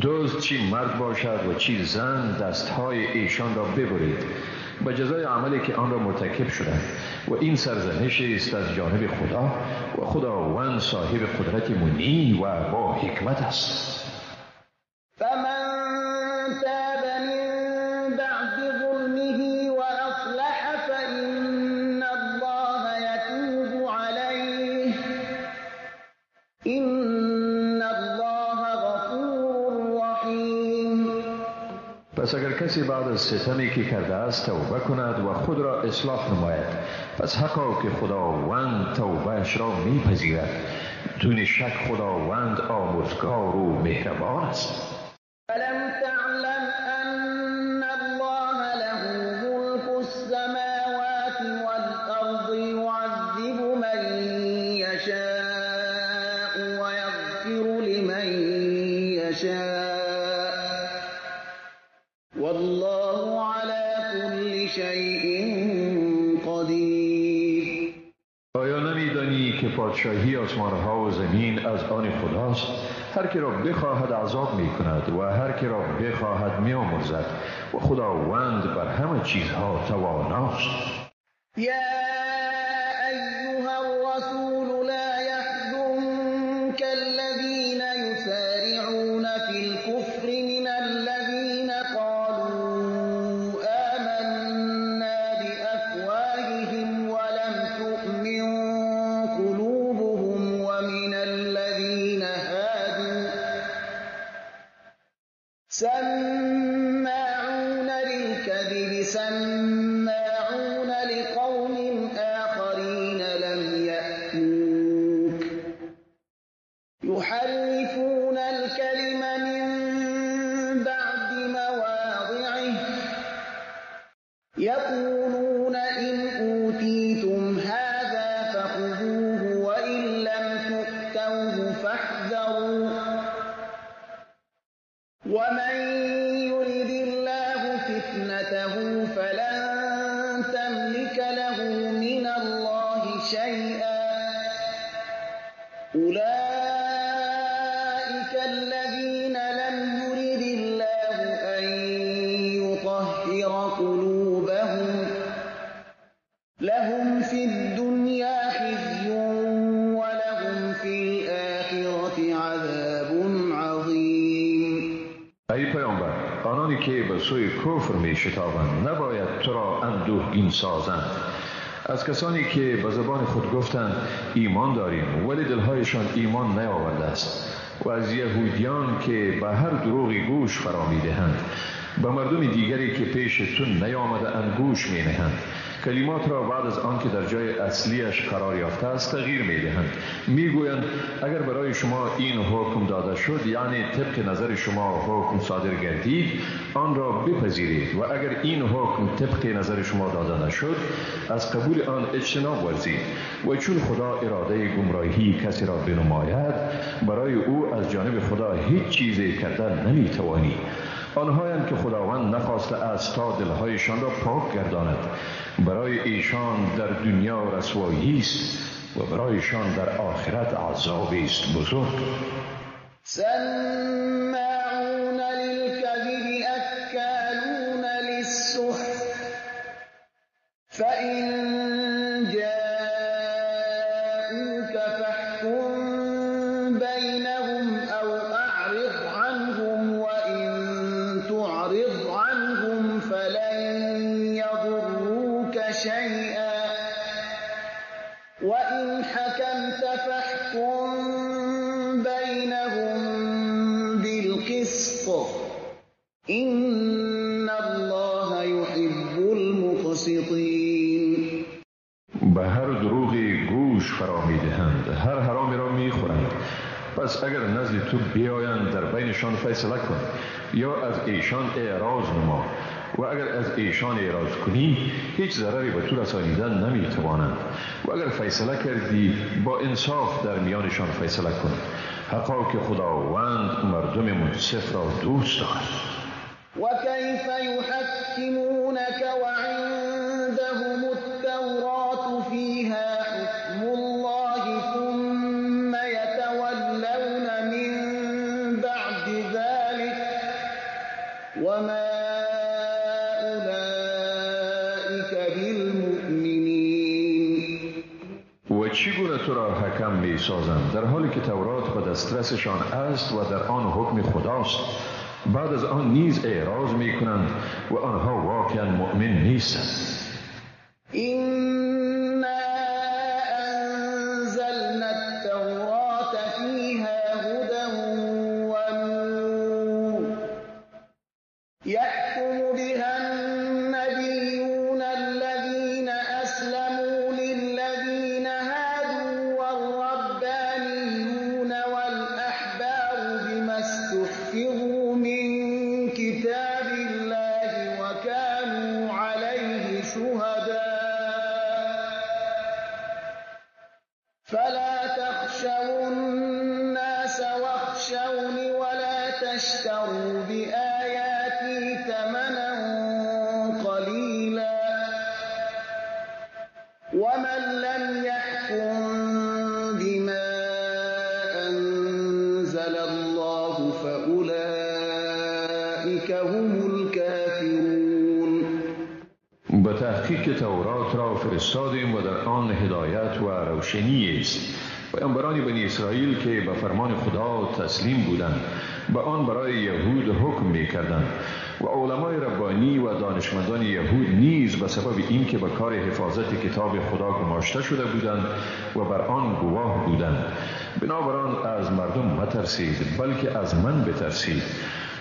دزد چی مرد باشد و چی زن دستهای ایشان را ببرید به جزای عملی که آن را مرتکب شدند و این سرزنش است از جانب خدا و خداوند صاحب قدرت منی و با حکمت است. فمن تاب من بعد ظلمه وأصلح فإن الله يتوب عليه إن الله غفور رحیم. پس اگر کسی بعد از ستمی که کرده است توبه کند و خود را اصلاح نماید، پس حقا که خداوند توبهش را میپذیرد. دون شک خداوند آمرزگار و مهربان است. ألم تعلم أن الله له ملك السماوات والأرض يعذب من يشاء ويغفر لمن يشاء والله على كل شيء قدیر. آیا نمیدانی که پادشاهی آسمانها و زمین از آن خداست؟ هر که را بخواهد عذاب می کند و هر که را بخواهد می آمرزد و خداوند بر همه چیزها تواناست. یا أيها الرسول لا يحزنك الذين يسارعون في الكفر من الذين قالوا آمنا بأفواههم ولم تؤمن قلوبهم ومن الذين هادوا سماعون للكذب سماعون لقوم آخرين لم يأتوك يحرفون الكلم من بعد مواضعه يقولون إن أوتيتم هذا فخذوه وإن لم تؤتوه فاحذروا ومن يرد الله فتنته فلن تملك له من الله شيئا أولئك الذين لم يرد الله أن يطهر قلوبهم لهم في الدنيا خزي ولهم في الآخرة عذاب عظیم. ای پیامبر، آنانی که به سوی کفر می شتابند نباید تو را اندوهگین سازند. از کسانی که به زبان خود گفتند ایمان داریم ولی دلهایشان ایمان نیاورده است و از یهودیان که به هر دروغی گوش فرا می دهند به مردم دیگری که پیش تو نیامده اند گوش می نهند. کلمات را بعد از آن که در جای اصلیش قرار یافته است تغییر می دهند. می گویند اگر برای شما این حکم داده شد، یعنی طبق نظر شما حکم صادر گردید، آن را بپذیرید و اگر این حکم طبق نظر شما داده نشد از قبول آن اجتناب ورزید. و چون خدا اراده گمراهی کسی را بنماید برای او از جانب خدا هیچ چیزی کردن نمی توانی. آنهایند که خداوند نخواسته است تا دلهایشان را پاک گرداند، برای ایشان در دنیا رسوایی است و برایشان در آخرت عذاب است بزرگ. سماعون للكذب اکالون للسحت فإن جاءوك فاحكم بينهم أو أعرض عنهم وإن تعرض عنهم فلن يضروك شيئا وإن حكمت فاحكم بينهم بالقسط إن الله يحب المقسطين. به هر دروغی گوش فرا می دهند، هر حرامی را می خورند. پس اگر نزد تو بیایند در بینشان فیصله کن یا از ایشان اعراض نما و اگر از ایشان اعراض کنی هیچ ضرری به تو رسانیدن نمی توانند و اگر فیصله کردی با انصاف در میانشان فیصله کن. حقا که خداوند مردم منصف را دوست دارد. وكيف يحكمونك وعندهم التوراة فيها حكم الله ثم چگونه تو را حکم می سازند در حالی که تورات به دسترسشان است و در آن حکم خداست؟ بعد از آن نیز اعراض می کنند و آنها واقعا مؤمن نیستند. إنا أنزلنا التوراة فيها هدى ونور يحكم بها النبيون الذين أسلموا للذين هادوا والربانيون والأحبار بما استحفظوا من كتاب الله وكانوا عليه شهداء فلا تخشوا الناس واخشوني ولا تشتروا بآياتي ثمنا قليلا ومن لم يحكم بما أنزل الله فأولئك هم الكافرون. به تحقیق تورات را فرستادیم و در آن هدایت و روشنی است. پیامبران بنی اسرائیل که به فرمان خدا تسلیم بودند به آن برای یهود حکم می کردند و علمای ربانی و دانشمندان یهود نیز به سبب اینکه به کار حفاظت کتاب خدا گماشته شده بودند و بر آن گواه بودند، بنابراین از مردم مترسید بلکه از من بترسید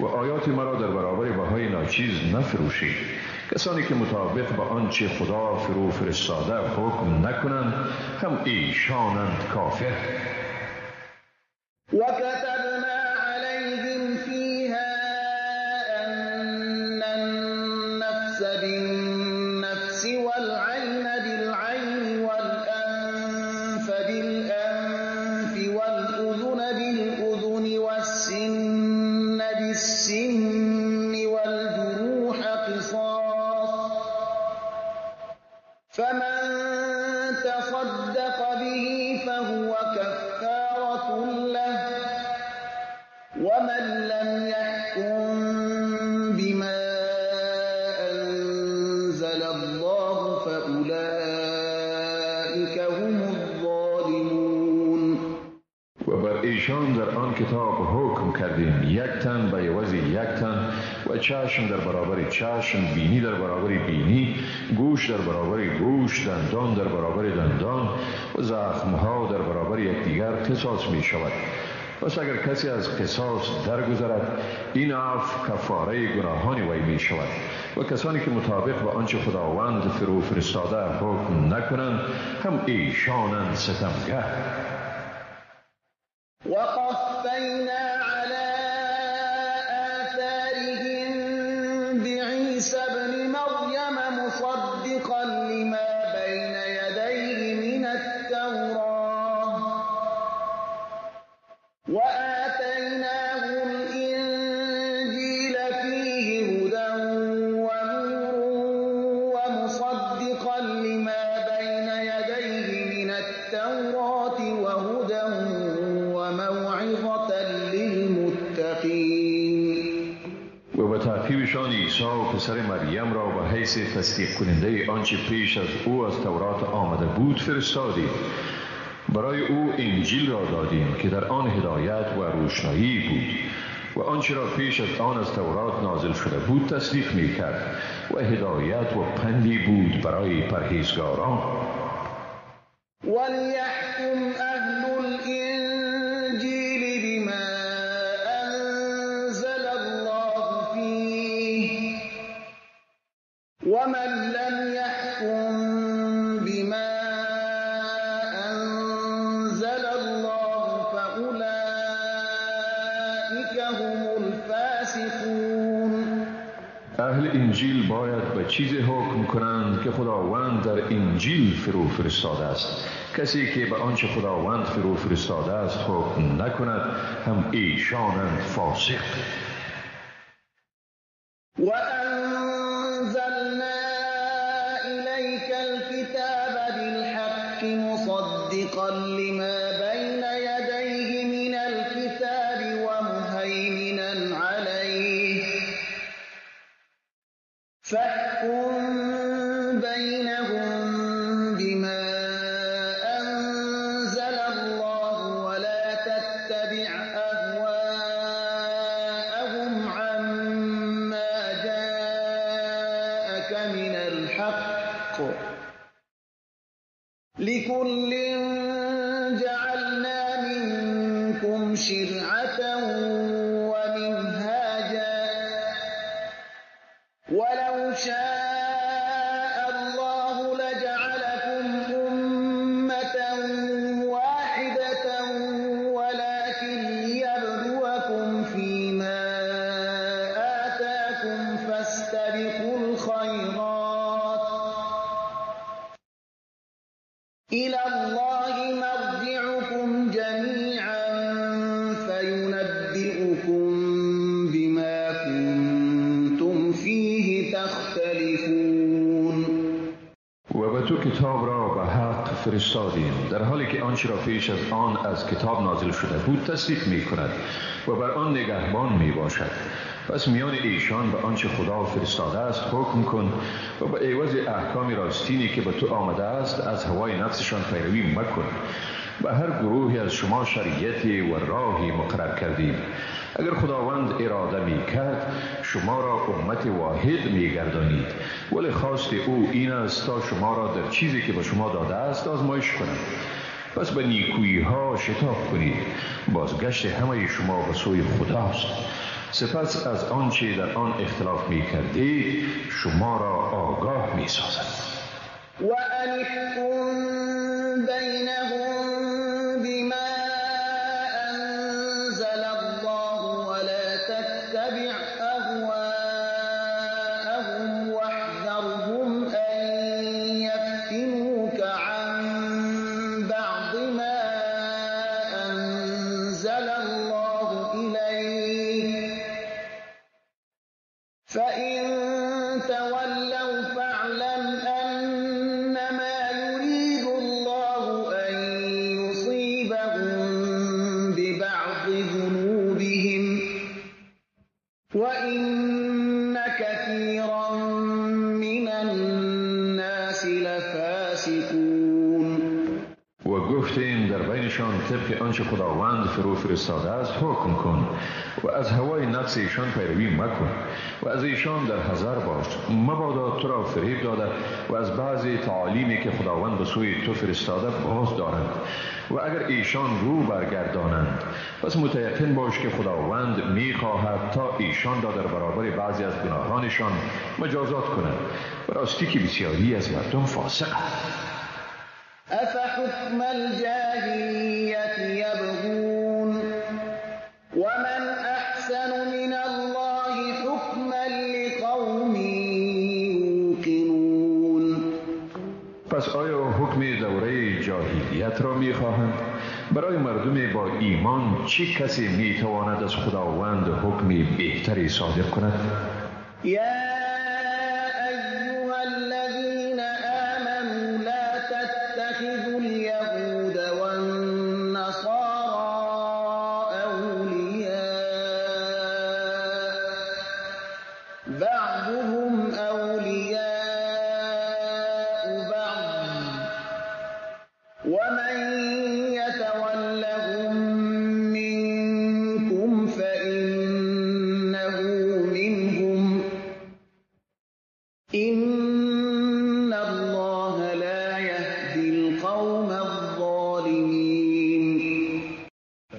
و آیات مرا در برابر بهای ناچیز نفروشید. کسانی که مطابق به آنچه خدا فرو فرستاده حکم نکنند هم ایشانند کافر. وكتبنا عليهم فيها أن النفس بالنفس والعين بالعين والأنف بالأنف والأذن بالأذن والسن بالسن والجروح قصاص فمن تصدق به فهو كفارة له ومن لم يحكم بما أنزل الله فأولئك هم الظالمون. و بر ایشان در آن کتاب حکم کردیم یک تن به عوض یک تن و چشم در برابر چشم، بینی در برابر بینی، گوش در برابر گوش، دندان در برابر دندان و زخمها در برابر یکدیگر قصاص می شود. پس اگر کسی از قصاص درگذرد این عفو کفاره گناهان وی می شود و کسانی که مطابق به آنچه خداوند فرو فرستاده حکم نکنند هم ایشانند ستمگر. وقفينا على آثارهم بعيسى ابن مريم مصدقا لما بين يديه من التوراة وآتيناه الإنجيل فيه هدى ونور ومصدقا لما بين يديه من التوراة وهدى وموعظة للمتقين. و به تعقیبشان عیسی پسر مریم را به حیث تصدیق کننده آنچه پیش از او از تورات آمده بود فرستادیم. برای او انجیل را دادیم که در آن هدایت و روشنایی بود و آنچه را پیش از آن از تورات نازل شده بود تصدیق می کرد و هدایت و پندی بود برای پرهیزگاران. وليحكم أهل الإنجيل بما أنزل الله فيه ومن لم يحكم بما أنزل الله فأولئك هم الفاسقون. اهل انجیل باید به چیزی حکم کنند که خداوند در انجیل فرو فرستاده است. کسی که به آنچه خداوند فرو فرستاده است حکم نکند هم ایشانند فاسق. وأنزلنا إليك الكتاب بالحق مصدقا لما بين يديه من الكتاب ومهيمنا عليه فاحكم بينهم بما أنزل لِكُلٍّ جَعَلْنَا مِنكُمْ شِرْعَةً وَمِنْهَاجًا وَلَوْ شَاءَ اللَّهُ لَجَعَلَكُمْ أُمَّةً وَاحِدَةً وَلَكِنْ لِيَبْلُوَكُمْ فِيمَا آتَاكُمْ فَاسْتَبِقُوا الْخَيْرَاتِ إِلَى اللَّهِ مَرْجِعُكُمْ جَمِيعًا فَيُنَبِّئُكُم بِمَا كُنتُمْ فِيهِ تَخْتَلِفُونَ. و به تو کتاب را به حق فرستادیم در حالی که آنچه را پیش از آن از کتاب نازل شده بود تصدیق می کند و بر آن نگهبان می باشد. پس میان ایشان به آنچه خدا فرستاده است حکم کن و به عوض احکام راستینی که به تو آمده است از هوای نفسشان پیروی مکن. به هر گروهی از شما شریعتی و راهی مقرر کردیم. اگر خداوند اراده می کرد شما را امت واحد می گردانید، ولی خواست او این است تا شما را در چیزی که به شما داده است آزمایش کند. پس به نیکویی ها شتاب کنید. بازگشت همه شما به سوی خداست. سپس از آنچه در آن اختلاف می کردید شما را آگاه می سازد. وَأَنِحْكُم بَيْنَهُم بِمَا أَنزَلَ اللَّهُ وَلَا تَتَّبِعْ أَهْوَاءَهُمْ وَاحْذَرْهُمْ أَن يَفْتِنُوكَ عَن بَعْضِ مَا أَنزَلَ اللَّهُ إِلَيْكَ فَإِن تَوَلَّوْا فَاعْلَمْ أَنَّمَا يُرِيدُ اللَّهُ أَن يُصِيبَهُم بِبَعْضِ ذُنُوبِهِمْ وَإِنَّ كَثِيرًا مِّنَ النَّاسِ لَفَاسِقُونَ. و گفتیم در بینشان طبق آنچه خداوند فرو فرستاده است حکم کن و از هوای نفس ایشان پیروی مکن و از ایشان در حذر باش. مبادا تو را فریب داده و از بعضی تعالیمی که خداوند به سوی تو فرستاده باز دارند و اگر ایشان رو برگردانند پس متیقن باش که خداوند می‌خواهد تا ایشان را در برابر بعضی از گناهانشان مجازات کند و راستی که بسیاری از مردم فاسق است. أَفَحُكْمَ الْجَاهِلِيَّةِ يَبْغُونَ وَمَنْ أَحْسَنُ مِنَ اللَّهِ حُكْمًا لِقَوْمٍ يُوقِنُونَ. پس آیا حکم دوره جاهلیت را می‌خواهند؟ برای مردم با ایمان چه کسی می‌تواند از خداوند حکم بهتری صادر کند؟ اتخذوا اليهود والنصارى أولياء بعضهم أولياء بعض ومن يتولهم منكم فإنه منهم إن الله لا يهدي القوم الظالمين.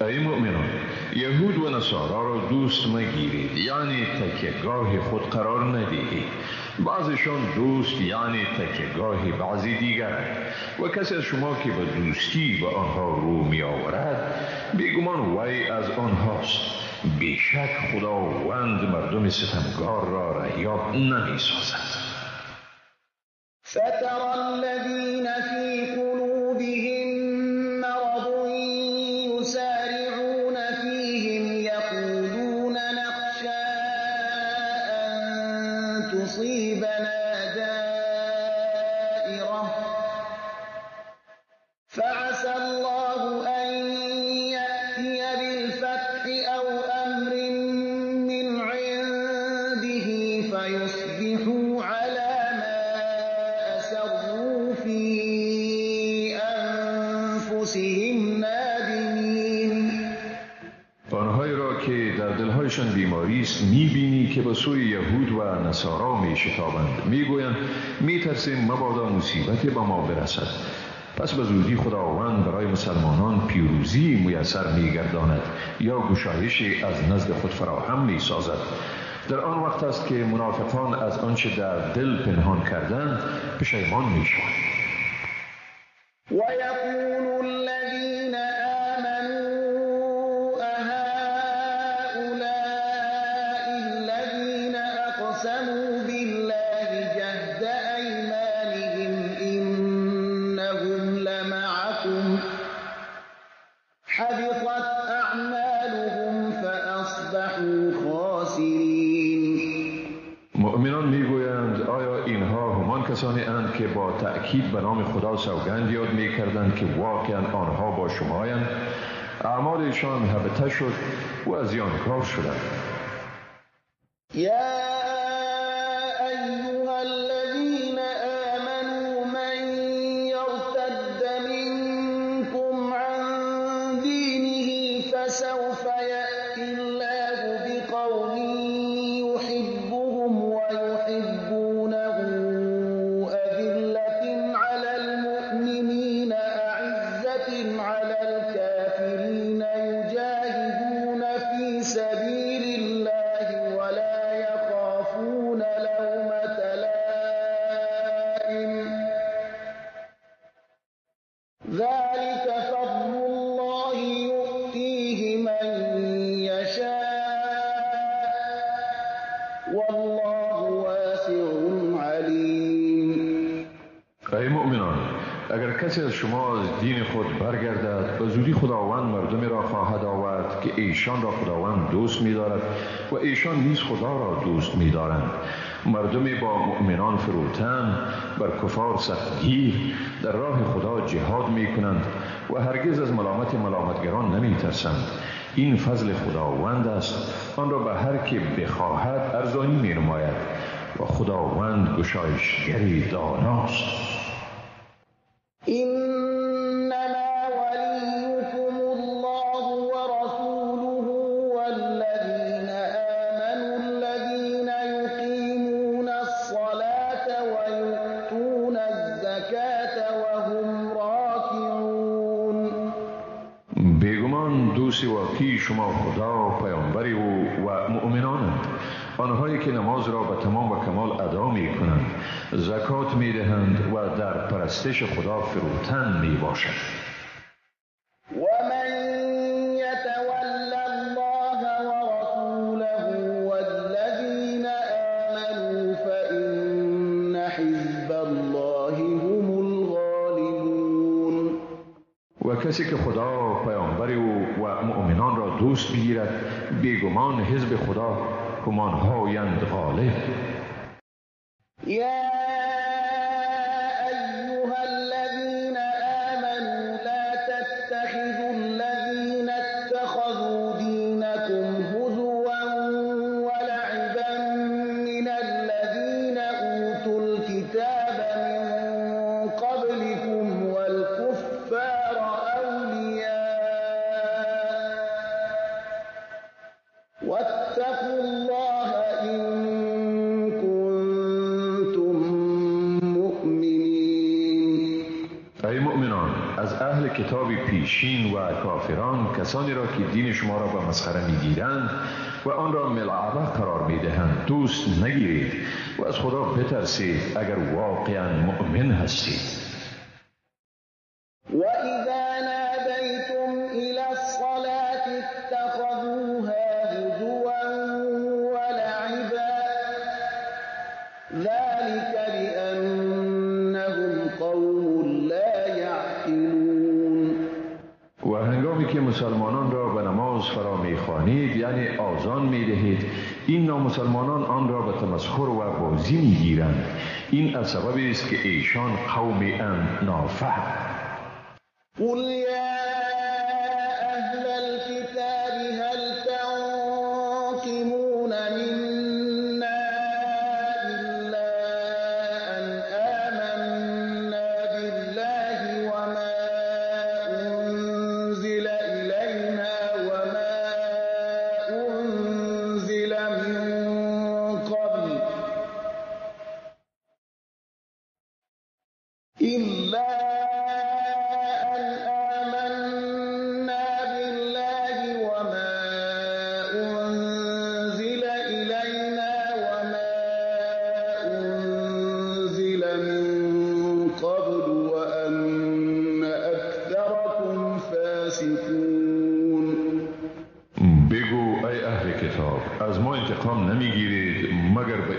ای مؤمنان، یهود و نصارا را دوست مگیرید، یعنی تکیهگاه خود قرار ندهید. بعضشان دوست یعنی تکیهگاه بعضی دیگر و کسی از شما که به دوستی به آنها رو می آورد بیگمان وی از آنهاست. بیشک خداوند مردم ستمگار را رهیاب نمی سازد. فترى الذين في قلوبهم مرض يسارعون فيهم يقولون نخشى أن تصيبنا دائرة فعسى الله أن يأتي بالفتح أو أمر من عنده فيصبحوا على آنهایی را که در دلهایشان بیماری است میبینی که به سوی یهود و نصارا میشتابند، میگویند میترسیم مبادا مصیبتی به ما برسد. پس به زودی خداوند برای مسلمانان پیروزی میسر میگرداند یا گشایشی از نزد خود فراهم میسازد. در آن وقت است که منافقان از آنچه در دل پنهان کردند پشیمان میشوند. ويقول الذين آمنوا أهؤلاء الذين أقسموا بالله جهد أيمانهم إنهم لمعكم حبطت أعمالهم فأصبحوا خاسرين. مؤمنان میگویند آیا اینها همان کسانی اند که با تأکید به نام خدا سوگند یاد میکردند که واقعا آنها با شمایند؟ اعمالشان هبطه شد و زیانکار شدند. يا أيها الذين آمنوا من يرتد منكم عن دينه فسوف يأتي الله بقوم يحبهم ويحبونه أذلة على المؤمنين أعزة على الكافرين يجاهدون في سبيل الله ولا يخافون لومة لائم ذلك فضل الله يؤتيه من يشاء والله واسع عليم. ای مؤمنان، اگر کسی از شما از دین خود برگردد به زودی خداوند مردمی را خواهد آورد که ایشان را خداوند دوست می‌دارد و ایشان نیز خدا را دوست می‌دارند. مردمی با مؤمنان فروتن بر کفار سختگیر در راه خدا جهاد می‌کنند و هرگز از ملامتگران نمی‌ترسند. این فضل خداوند است، آن را به هر که بخواهد ارزانی می‌نماید و خداوند گشایشگری داناست. إنما وليكم الله ورسوله والذين آمنوا الذين يقيمون الصلاة ويؤتون الزكاة وهم راكعون. بیگمان دوستی واقعی شما خدا، پیامبری و مؤمنانند، آنهایی که نماز را به تمام و کمال ادا می کنند، زکات می دهند و در پرستش خدا فروتن می باشند. ومن يتول الله ورسوله والذين آمنوا فإن حزب الله هم الغالبون. و کسی که خدا، پیامبری و مؤمنان را دوست بگیرد، بیگمان حزب خدا همانهایند غالب. يا أيها الذين آمنوا لا تتخذوا الذين اتخذوا دينكم هزوا ولعبا من الذين أوتوا الكتاب من قبلكم والكفار أولياء واتقوا الله إن كنتم مؤمنين. ای مؤمنان، از اهل کتاب پیشین و کافران کسانی را که دین شما را به مسخره میگیرند و آن را ملعبه قرار میدهند دوست نگیرید و از خدا بترسید اگر واقعا مؤمن هستید. وإذا ناديتم إلى الصلاة اتخذوها هزوا ولعبا ذلك بأنهم قوم لا يعقلون. و هنگامی که مسلمانان را به نماز فرا میخوانید یعنی آذان میدهید، این نامسلمانان آن را به تمسخر و بازی میگیرند. این از سببی است که ایشان قومی نافهم. قل يا أهل الكتاب هل تنقمون منا إلا أن آمنا بالله وما أنزل إلينا وما أنزل من قبل إلا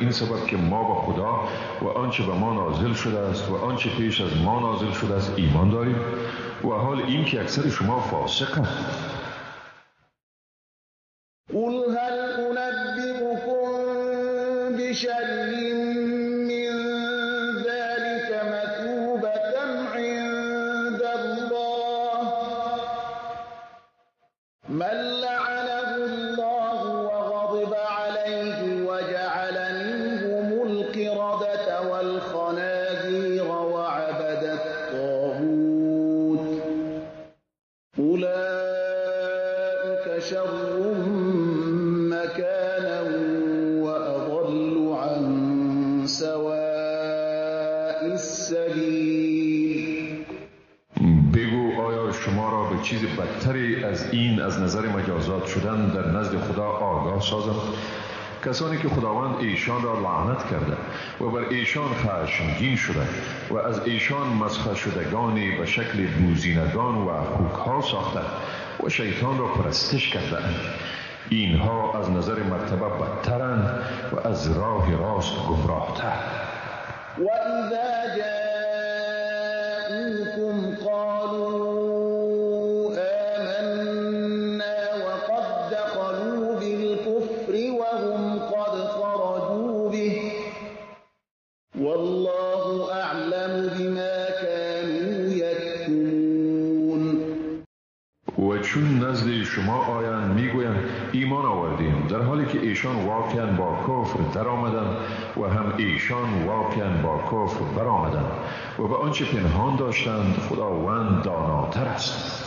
این سبب که ما به خدا و آنچه به ما نازل شده است و آنچه پیش از ما نازل شده است ایمان داریم و حال این که اکثر شما فاسقند. قل هل أنبئكم بشر من ذلك مثوبة عند الله من لعنه الله وغضب عليه وجعل منهم القردة والخنازير وعبد الطاغوت أولئك شر مكانا وأضل عن سواء السبيل. بگو آیا شما را به چیز بدتری از این از نظر مجازات شدن در نزد خدا آگاه سازم؟ کسانی که خداوند ایشان را لعنت کرده و بر ایشان خشمگین شده و از ایشان مسخره شدگانی به شکل بوزینگان و خوکها ساخته و شیطان را پرستش کرده اند. اینها از نظر مرتبه بدترند و از راه راست گمراهتر. و اذا جاءوكم قالوا آمنا وقد دخلوا بالكفر وهم قد خرجوا به والله اعلم بما كانوا يكتمون. و چون نزد شما آیند میگویند ایمان آوردیم، در حالی که ایشان واقعا با کفر در آمدند و هم ایشان واقعا با کفر برآمدند و به آنچه پنهان داشتند خداوند داناتر است.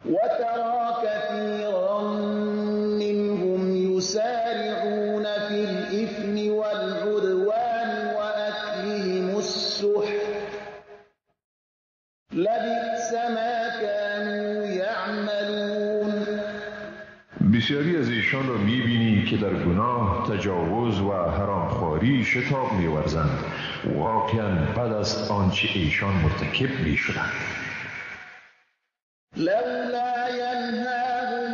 وترى كثيرا منهم يسارعون في الإثم والعدوان وأكلهم السحت لبئس ما كانوا يعملون. بسیاری از ایشان را میبینی که در گناه، تجاوز و حرامخواری شتاب میورزند. واقعا بد است آنچه ایشان مرتکب میشدند. لولا ينهاهم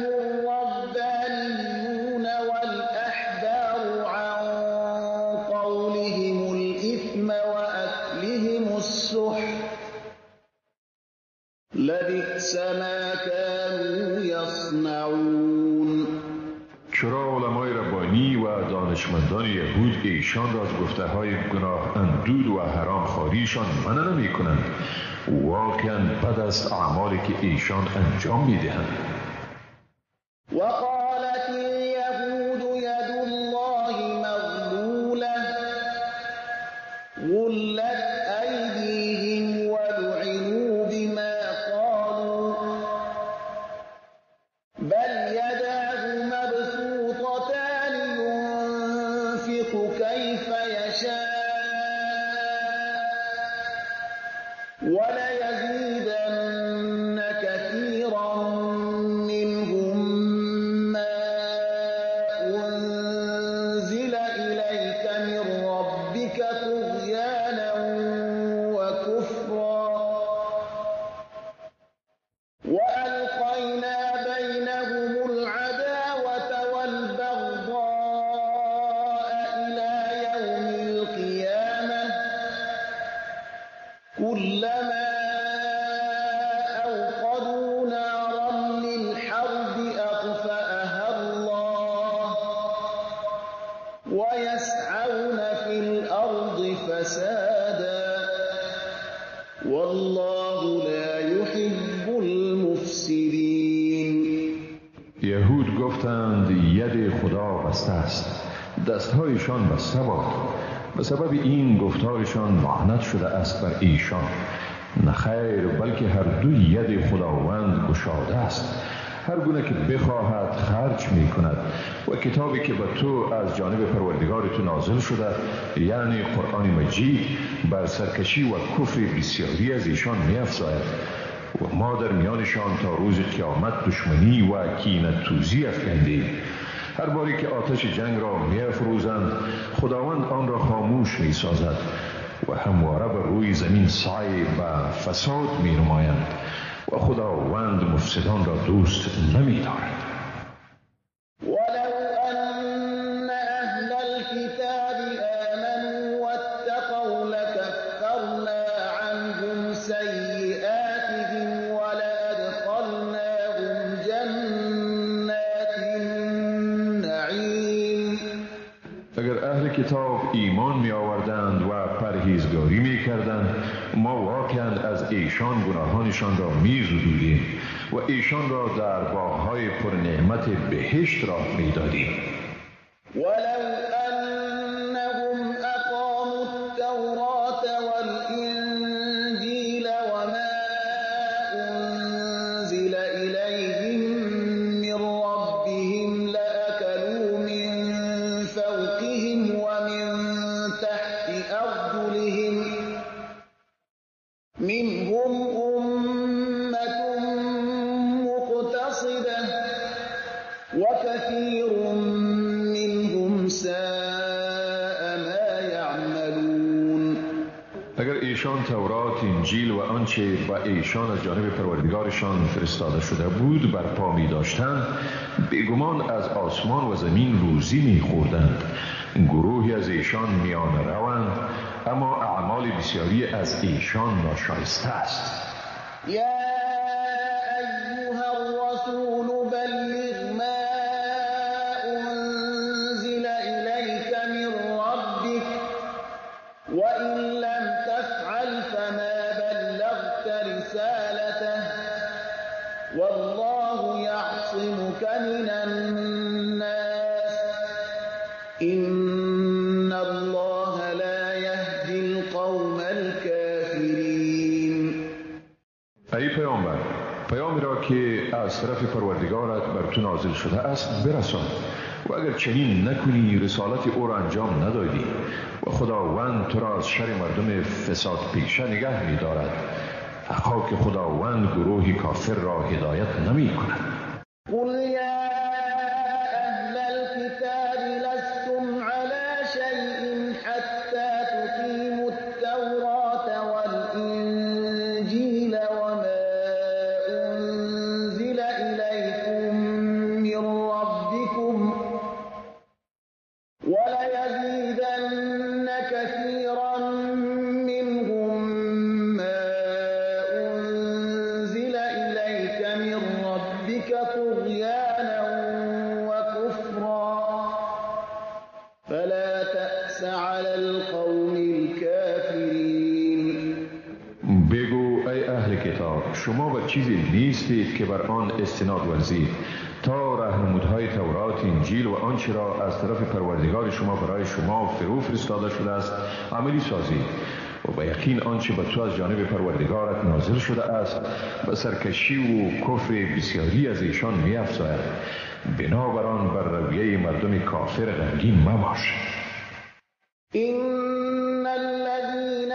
الربانيون والأحبار عن قولهم الإثم وأكلهم السحت لبئس ما كانوا يصنعون. چرا علمای ربانی و دانشمندان یهود ایشان را از گفته های گناه اندود و حرام خواریشان منع نمی کنند؟ واقعا بد است اعمالی که ایشان انجام می دهند. وقالت اليهود يد الله مغلولة غلت أيديهم ولعنوا بما قالوا بل يداه مبسوطتان ينفق كيف يشاء وليزيدن كثيرا منهم ما أنزل إليك من ربك طغيانا وكفرا وألقينا بينهم العداوة والبغضاء إلى يوم القيامة كلما أوقدوا نارا للحرب أطفأها الله ويسعون في الأرض فسادا والله لا يحب المفسدين. یهود گفتند ید خدا بسته است، دستهایشان بسته باد. به سبب این گفتارشان لعنت شده است بر ایشان. نه خیر، بلکه هر دو ید خداوند گشاده است. هر گونه که بخواهد خرج می کند و کتابی که به تو از جانب پروردگار تو نازل شده یعنی قرآن مجید بر سرکشی و کفر بسیاری از ایشان می افزاید و ما در میانشان تا روز قیامت دشمنی و کینه توزی افکندیم. هر باری که آتش جنگ را می افروزند خداوند آن را خاموش می سازد و همواره بر روی زمین سعی به فساد می نمایند و خداوند مفسدان را دوست نمی دارد. ولو أن أهل الكتاب کتاب ایمان می آوردند و پرهیزگاری می کردند، ما واقعا از ایشان گناهانشان را می زدودیم و ایشان را در باغ‌های پر نعمت بهشت راه می دادیم. ولو أنهم أقاموا التوراة والإنجيل وما أنزل إليهم من ربهم لأكلوا من فوقهم ومن تحت أرجلهم منهم أمة مقتصدة وكثير ساء ما يعملون. اگر ایشان تورات، انجیل و آنچه با ایشان از جانب پروردگارشان فرستاده شده بود برپا می داشتند، بیگمان از آسمان و زمین روزی می خوردند. گروهی از ایشان میان روند، اما اعمال بسیاری از ایشان ناشایسته است. وإن لم تفعل فما بلغت رسالته والله يعصمك من الناس إن الله لا يهدي القوم الكافرين. ای پیامبر، پیامی را که از طرف پروردگارت بر تو نازل شده است برسان و اگر چنین نکنی رسالت او را انجام ندادی و خداوند تو را از شر مردم فساد پیشه نگه می دارد. حقا که خداوند گروهی کافر را هدایت نمی کند. قل یا اهل الكتاب لستم على شيء حتى تقيموا التوراة والإنجيل وما أنزل إليكم من ربكم وليزيدن كثيرا منهم ما أنزل إليك من ربك طغيانا وكفرا فلا تأس على القوم الكافرين. بگو ای اهل کتاب، شما بر چیزی نیستید که بر آن استناد ورزید تا راهنمودهای تورات، انجیل و آنچه را از طرف پروردگار شما برای شما فرو فرستاده شده است عملی سازید و به یقین آنچه به تو از جانب پروردگارت نازل شده است به سرکشی و کفر بسیاری از ایشان می افزاید. بنابراین بر رویه مردم کافر غمگین مباش. إن الذين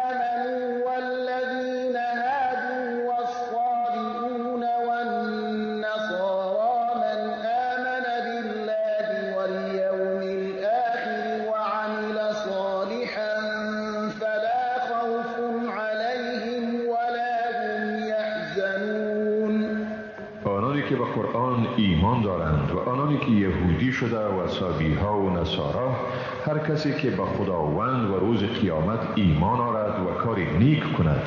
آمنوا والذين هادوا والصابئون والنصارى من آمن بالله واليوم الآخر وعمل صالحا فلا خوف عليهم ولا هم يحزنون. آنانی که به قرآن ایمان دارند و آنانی که یهودی شده و سابیها و نصارا، هر کسی که به خداوند و روز قیامت ایمان آرد و کار نیک کند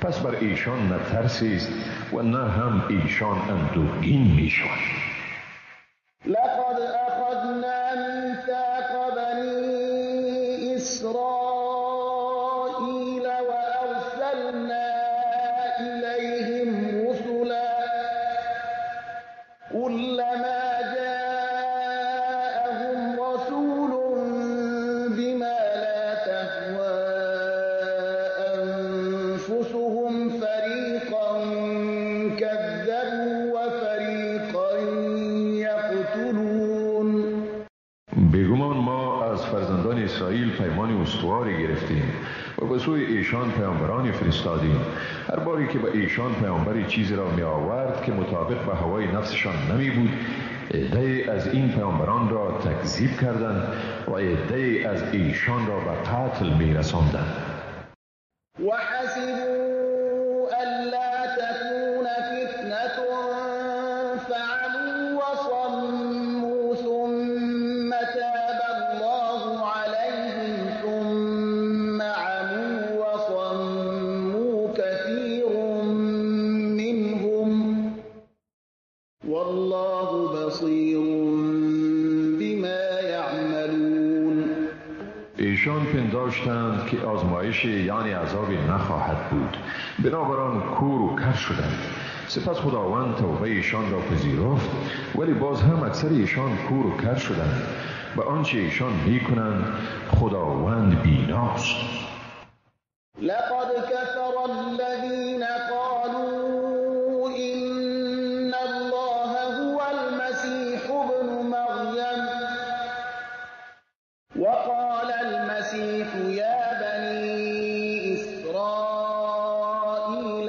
پس بر ایشان نه ترسی است و نه هم ایشان اندوهگین می شوند. لقد أخذنا ميثاق بني إسرائيل وأرسلنا إليهم رسلا كلما جاءهم رسول بما لا تهوى أنفسهم فريقا كذبوا وفريقا يقتلون. بیگمان ما از فرزندان اسرائیل پیمان استواری گرفتیم و به سوی ایشان پیامبرانی فرستادیم. هر باری که به ایشان پیامبری چیزی را می آورد که مطابق به هوای نفسشان نمی بود، عده‌ای از این پیامبران را تکذیب کردند و عده‌ای از ایشان را به قتل می رساندند. وحسبوا ألا تكون فتنة فعموا وصموا ثم تاب الله عليهم ثم عموا وصموا كثير منهم والله بصير بما يعملون. ایشان پنداشتند که آزمایش یعنی عذابی نخواهد بود، بنابراین کور و کر شدند. سپس خداوند توبه ایشان را پذیرفت، ولی باز هم اکثر ایشان کور و کر شدند. به آنچه ایشان میکنند خداوند بیناست. لقد كفر الذين قالوا إن الله هو المسيح ابن مريم وقال المسيح يا بني إسرائيل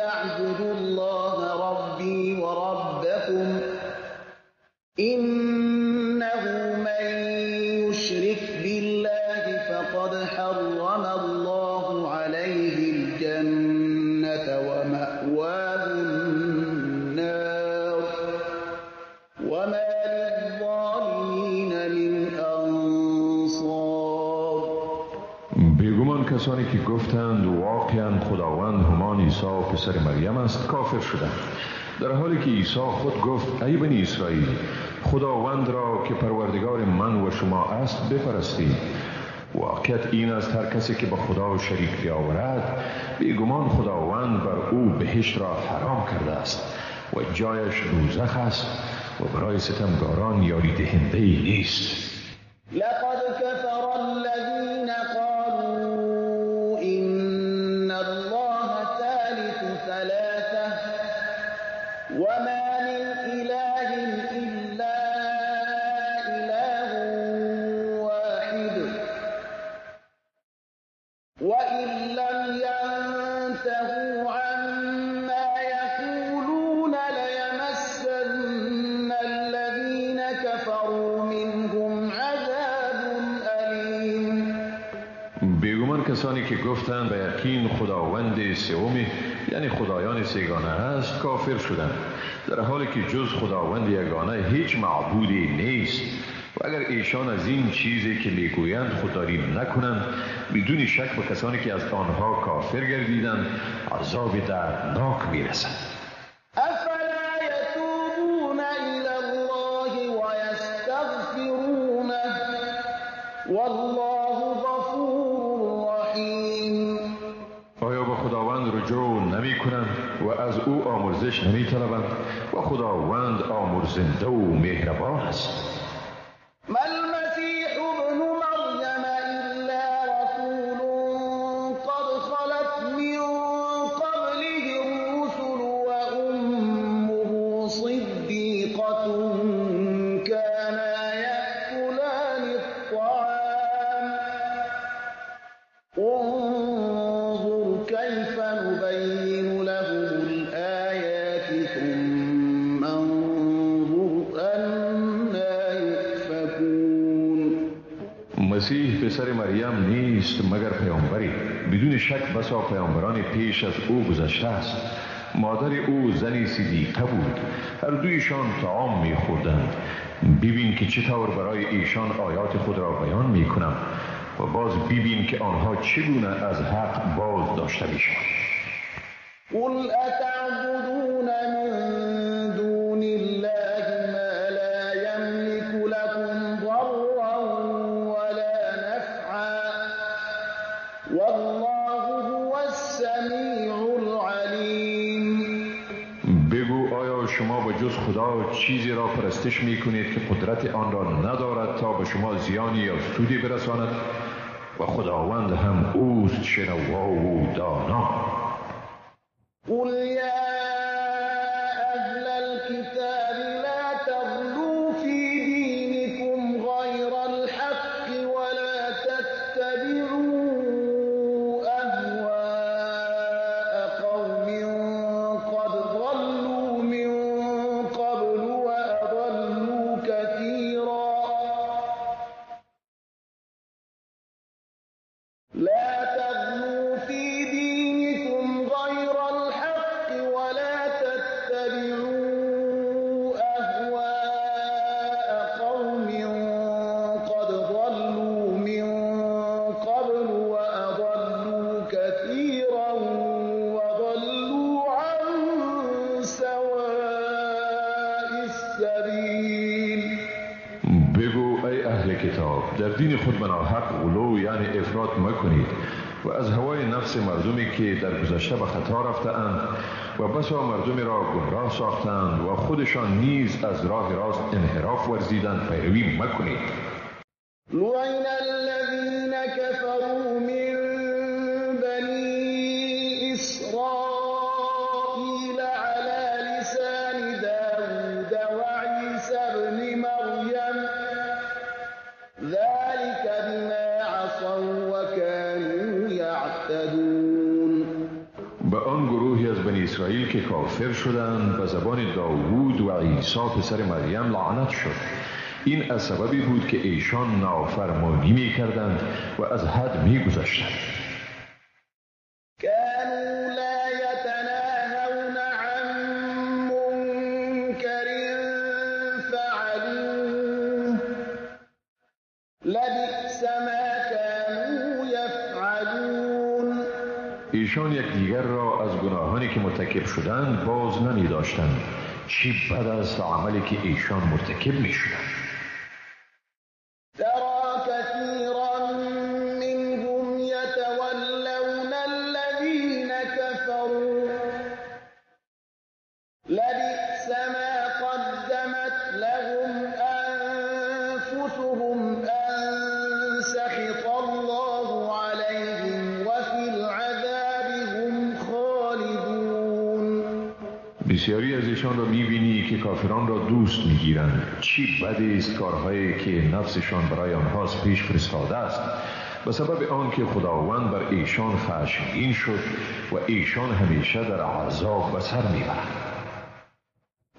اعبدوا الله ربي وربكم إنه من يشرك بالله فقد حرم الله عليه الجنة ومأواه النار وما للظالمين من أنصار. بیگمان کسانی که گفتند واقعا خداوند همان عیسی پسر مریم است کافر شدند، در حالی که عیسی خود گفت ای بنی اسرائیل خداوند را که پروردگار من و شما است بپرستید. واقعیت این است هر کسی که به خدا شریک بیاورد بیگمان خداوند بر او بهشت را حرام کرده است و جایش دوزخ است و برای ستمگاران یاری دهنده ای نیست. لقد كفر الذين قالوا إن الله ثالث ثلاثة وما من إله إلا إله واحد وإن لم ينتهوا عما يقولون ليمسن الذين كفروا منهم عذاب أليم. بیگمان کسانی که گفتند به یقین خداوند سومی یعنی خدایان سگانه است کافر شدند، در حالی که جز خداوند یگانه هیچ معبودی نیست. و اگر ایشان از این چیزی که میگویند خودداری نکنند بدون شک به کسانی که از آنها کافر گردیدند عذاب دردناک میرسد. أفلا يتوبون إلى الله ويستغفرونه والله غفور رحيم. آیا به خداوند رجوع نمی کنند و از او آمرزش نمی طلبند و خداوند آمرزنده و مهربان است. ما المسيح ابن مريم إلا رسول قد خلت من قبله الرسل وأمه صديقة كانا يأكلان الطعام انظر كيف نبين لهم الآيات ثم انظر أنا يؤفكون. مسیح پسر مریم نیست مگر پیامبری، بدون شک بسا پیامبران پیش از او گذشته است. مادر او زنی صدیقه بود، هر دویشان طعام می‌خوردند. ببین که چطور برای ایشان آیات خود را بیان می‌کنم و باز ببین که آنها چگونه از حق باز داشته می‌شوند. قل أتعبدون من دون الله ما لا يملك لكم ضرا ولا نفعا والله هو السميع العليم. بگو آیا شما به جز خدا چیزی را پرستش می‌کنید که قدرت آن را ندارد تا به شما زیانی یا سودی برساند و خداوند هم اوست شنوا و دانا. قل يا أهل الكتاب لا تغلوا في دينكم غير الحق ولا تتبعوا أهواء قوم قد ضلوا من قبل وأضلوا كثيرا. لا تغلوا في دينكم غير الحق ولا تتبعوا أهواء قوم قد ضلوا من قبل وأضلوا كثيرا وضلوا عن سواء السبيل. بگو ای اهل کتاب، در دین خود به ناحق غلو یعنی افراط مکنید و از هوای نفس مردمی که در گذشته به خطا رفته‌اند و بسا مردمی را گمراه ساختند و خودشان نیز از راه راست انحراف ورزیدند پیروی مکنید. لعن الذين كفروا من بني إسرائيل على لسان داود وعيسى ابن مريم ذلك بما عصوا وكانوا يعتدون. به آن گروهی از بنی اسرائیل که کافر شدند به زبان داوود و عیسی پسر مریم لعنت شد. این از سببی بود که ایشان نافرمانی می کردند و از حد می گذشتند. كانوا لا يتناهون عن منكر فعلوه لبئس ما كانوا يفعلون. ایشان یکدیگر را از گناهانی که مرتکب شدند باز نمی داشتند. چی بد است عملی که ایشان مرتکب می شدند. ترى كثيرا منهم يتولون الذين كفروا لبئس ما قدمت لهم أنفسهم أن سخط الله عليهم وفي العذاب هم خالدون. بسیاری از ایشان را می‌بینی که کافران را دوست می‌گیرند. چی بدی است کارهایی که نفسشان برای آنها پیش فرستاده است، به سبب آنکه خداوند بر ایشان خشمگین شد و ایشان همیشه در عذاب به سر می‌برند.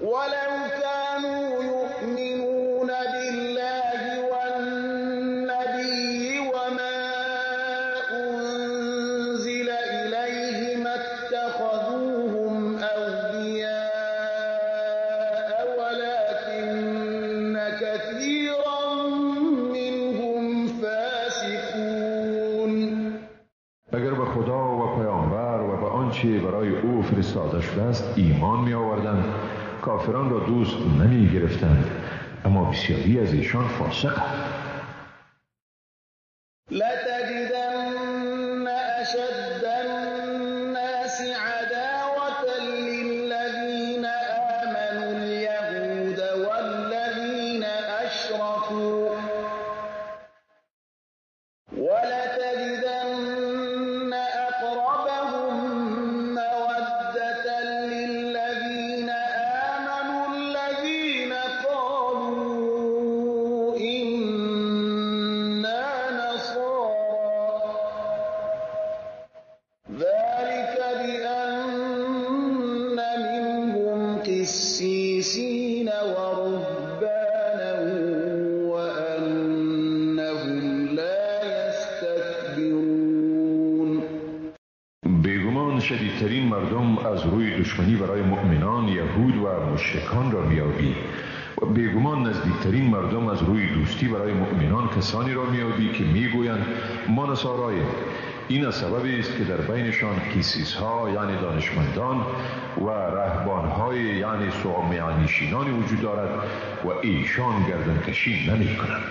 ولو كانوا يؤمنون بالله والنبي وما أنزل إليه ما اتخذوهم أولياء ولكن كثيرا منهم فاسقون. اگر به خدا و پیامبر و به آنچه برای او فرستاده شده است ایمان می آوردند کافران را دوست نمی گرفتند، اما بسیاری از ایشان فاسقند. لتجدن أشد الناس عداوة للذين آمنوا اليهود والذين أشركوا ولتجدن أقربهم مودة للذين آمنوا الذين قالوا إنا نصارى ذلك بأن منهم قسيسين ورهبانا وأنهم لا يستكبرون. بیگمان شدیدترین مردم از روی دشمنی برای مؤمنان یهود و مشرکان را میابی و بیگمان نزدیکترین مردم از روی دوستی برای مؤمنان کسانی را میابی که میگویند ما نصاراییم. این از سببی است که در بینشان قسیس‌ها یعنی دانشمندان و رهبان‌های یعنی صومعه‌نشینانی وجود دارد و ایشان گردنکشی نمی‌کنند.